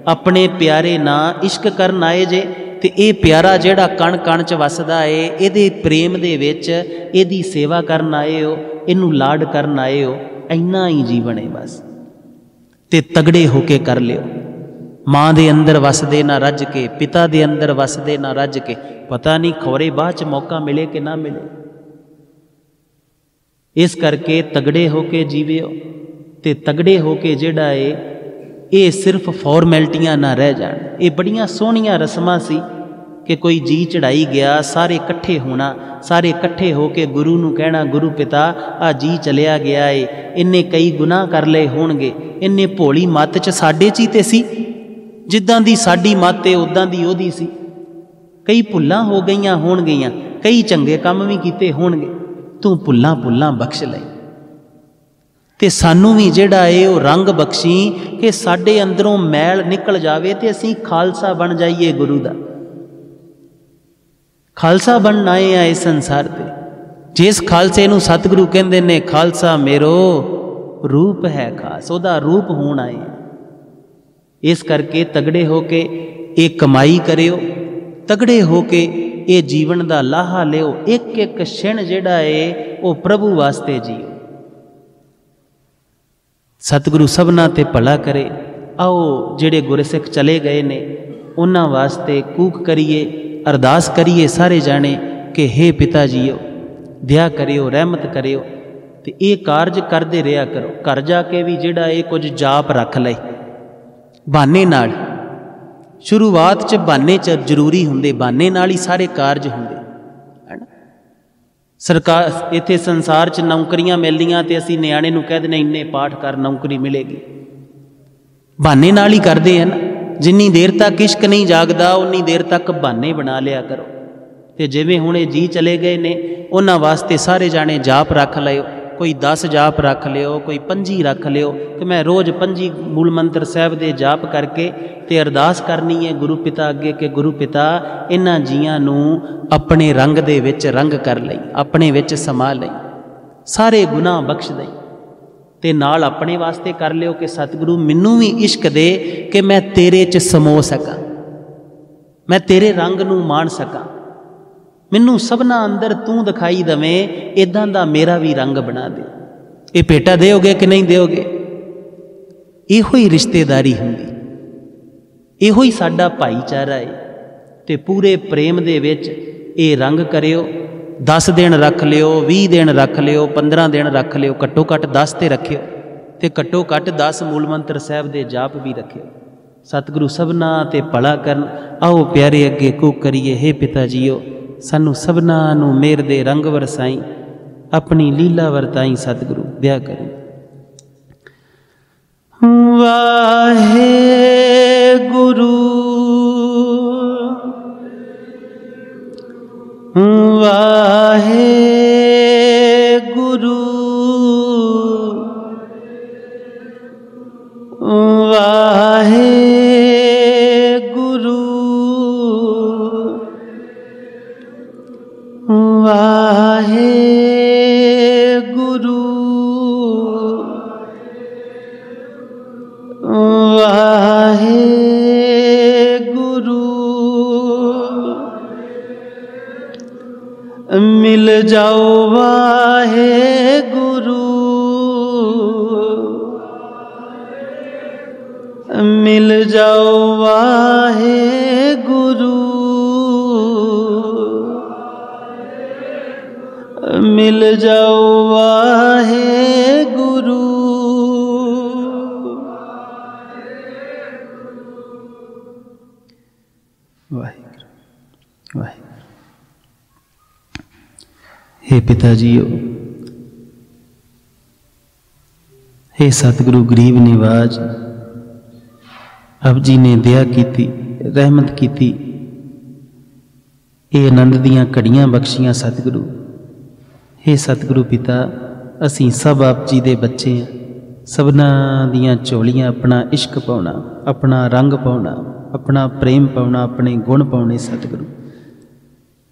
अपने प्यारे ना इश्क करन आए जे ते ये प्यारा जेड़ा कण कण च वसदा है इहदे प्रेम दे विच इहदी सेवा करन आए हो, इनू लाड करन आए हो। इन्ना ही जीवन है बस। ते तगड़े होके कर लियो। माँ दे अंदर वसदे ना रज के, पिता दे अंदर वसदे ना रज के, पता नहीं खौरे बाद च मौका मिले कि ना मिले। इस करके तगड़े होके जीवियो ते तगड़े होके जेड़ा है ये सिर्फ फॉर्मैलिटियां ना रह जान। ये बड़ियां सोहणियां रस्मां सी कि कोई जी चढ़ाई गया सारे इकट्ठे होना, सारे इकट्ठे होके गुरु नूं कहना गुरु पिता आ जी चलिया गया है, इन्ने कई गुनाह कर लए होणगे, इन्ने भोली मत च साडे च ही ते सी, जिद्दां दी साडी मत है उदां दी ओहदी सी। कई भुल्लां हो गईयां होणगीਆਂ, कई चंगे काम भी कीते होणगे, तू भुल्लां भुल्लां बख्श ले ते सानू भी जेड़ा है वो रंग बख्शी कि साडे अंदरों मैल निकल जावे ते असीं खालसा बन जाइए गुरु दा। खालसा बनना आए आ इस संसार ते। जिस खालसे नूं सतगुरु कहंदे ने खालसा मेरो रूप है खास, ओदा रूप होण आए। इस करके तगड़े होके ये कमाई करियो, तगड़े होके ये जीवन दा लाहा लियो, एक एक क्षण जेड़ा है वो प्रभु वास्ते जियो। सतगुरु सबना ते भला करे। आओ जेड़े गुरसिख चले गए ने उन्हां वास्ते कूक करिए, अरदास करिए सारे जाने कि हे पिता जीओ दया करियो रहमत करियो। ते ये कारज करते रहा करो। घर जाके भी जेड़ा ये कुछ जाप रख ले बहाने नाल। शुरुआत च बहाने च जरूरी हुंदे, बहाने नाल ही सारे कारज हुंदे है ना। सरकार इत्थे संसार च नौकरियां मिलदियां ते असीं नियाणे नूं कह दिंदे इन्ने पाठ कर नौकरी मिलेगी, बहाने नाल ही करदे हैं ना। जिन्नी देर तक इश्क नहीं जागदा उन्नी देर तक बहाने बना लिया करो। ते जिवें हुणे जी चले गए ने उन्हां वास्ते सारे जाने जाप रख लियो। कोई 10 जाप रख लियो, कोई 25 रख लियो कि मैं रोज़ 25 मूल मंत्र साहब दे जाप करके ते अरदास करनी है गुरु पिता अगे कि गुरु पिता इन्हां जियां नूं अपने रंग दे विच रंग कर लई, अपने विच समा लई, सारे गुनाह बख्श दई। ते नाल अपने वास्ते कर लियो कि सतगुरु मैनू भी इश्क दे कि मैं तेरे च समो सकां, मैं तेरे रंग नूं मान सकां, मैनू सबना अंदर तू दिखाई दवें, इदां दा मेरा भी रंग बना दे। ये भेटा दोगे कि नहीं दोगे? इहो ही रिश्तेदारी हुंदी, इहो ही साडा भाईचारा है। ते पूरे प्रेम दे विच ये रंग करियो। 10 दिन रख लियो, 20 दिन रख लियो, 15 दिन रख लियो, घट्टो घट्ट 10 ते रखियो ते घट्टो घट्ट 10 मूल मंत्र साहब दे जाप भी रखियो। सतगुरु सबना ते भला करन। आओ प्यारे अगे कूक करिए, हे पिता जीओ सानू सबना नू मेर दे रंग वरसाई, अपनी लीला वरताई सतगुरु दया करी। वाहे गुरु वाहे गुरु वाहे गुरु वाहे गुरु वाहे गुरु मिल जाओ वाहे गुरु मिल जाओ वाहे गुरु मिल जाओ वाहे गुरु हे पिता जीओ, हे सतगुरु गरीब निवाज, आप जी ने दया की, रहमत की, ये आनंद दियां घड़ियां बख्शियां सतगुरु। हे सतगुरु पिता, असीं सब आप जी दे बच्चे हैं, सबना दियां झोलियां अपना इश्क पाउना, अपना रंग पाउना, अपना प्रेम पाउना, अपने गुण पाउने सतगुरु।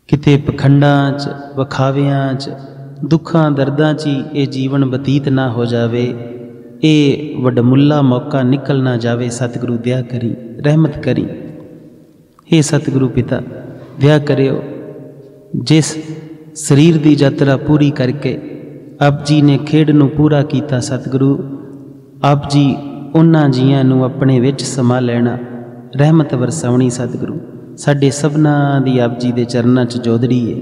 किते पखंडां च, वखावियां च, दुखां दर्दां च ये जीवन बतीत ना हो जावे, ये वडमुला मौका निकल ना जावे सतगुरु। दया करी, रहमत करी। हे सतगुरु पिता, दया करियो, जिस शरीर की यात्रा पूरी करके आप जी ने खेड नूं पूरा किया सतगुरु, आप जी उन्हां जियां नूं अपने विच समा लेना, रहमत वरसाउणी सतगुरु। साडे सबना दी आप जी दे चरनां च जोदड़ी है।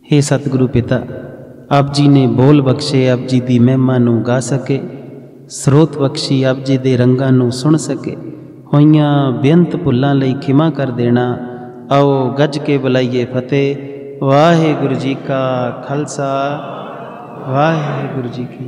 हे सतगुरु पिता, आप जी ने बोल बख्शे, आप जी दी महिमा नूं गा सके, स्रोत बख्शी आप जी दे रंगां नूं सुन सके, होइयां बेअंत भुल्लां लई खिमा कर देना। आओ गज के बुलाइए फतेह। वाहिगुरु जी का खालसा, वाहिगुरु जी की।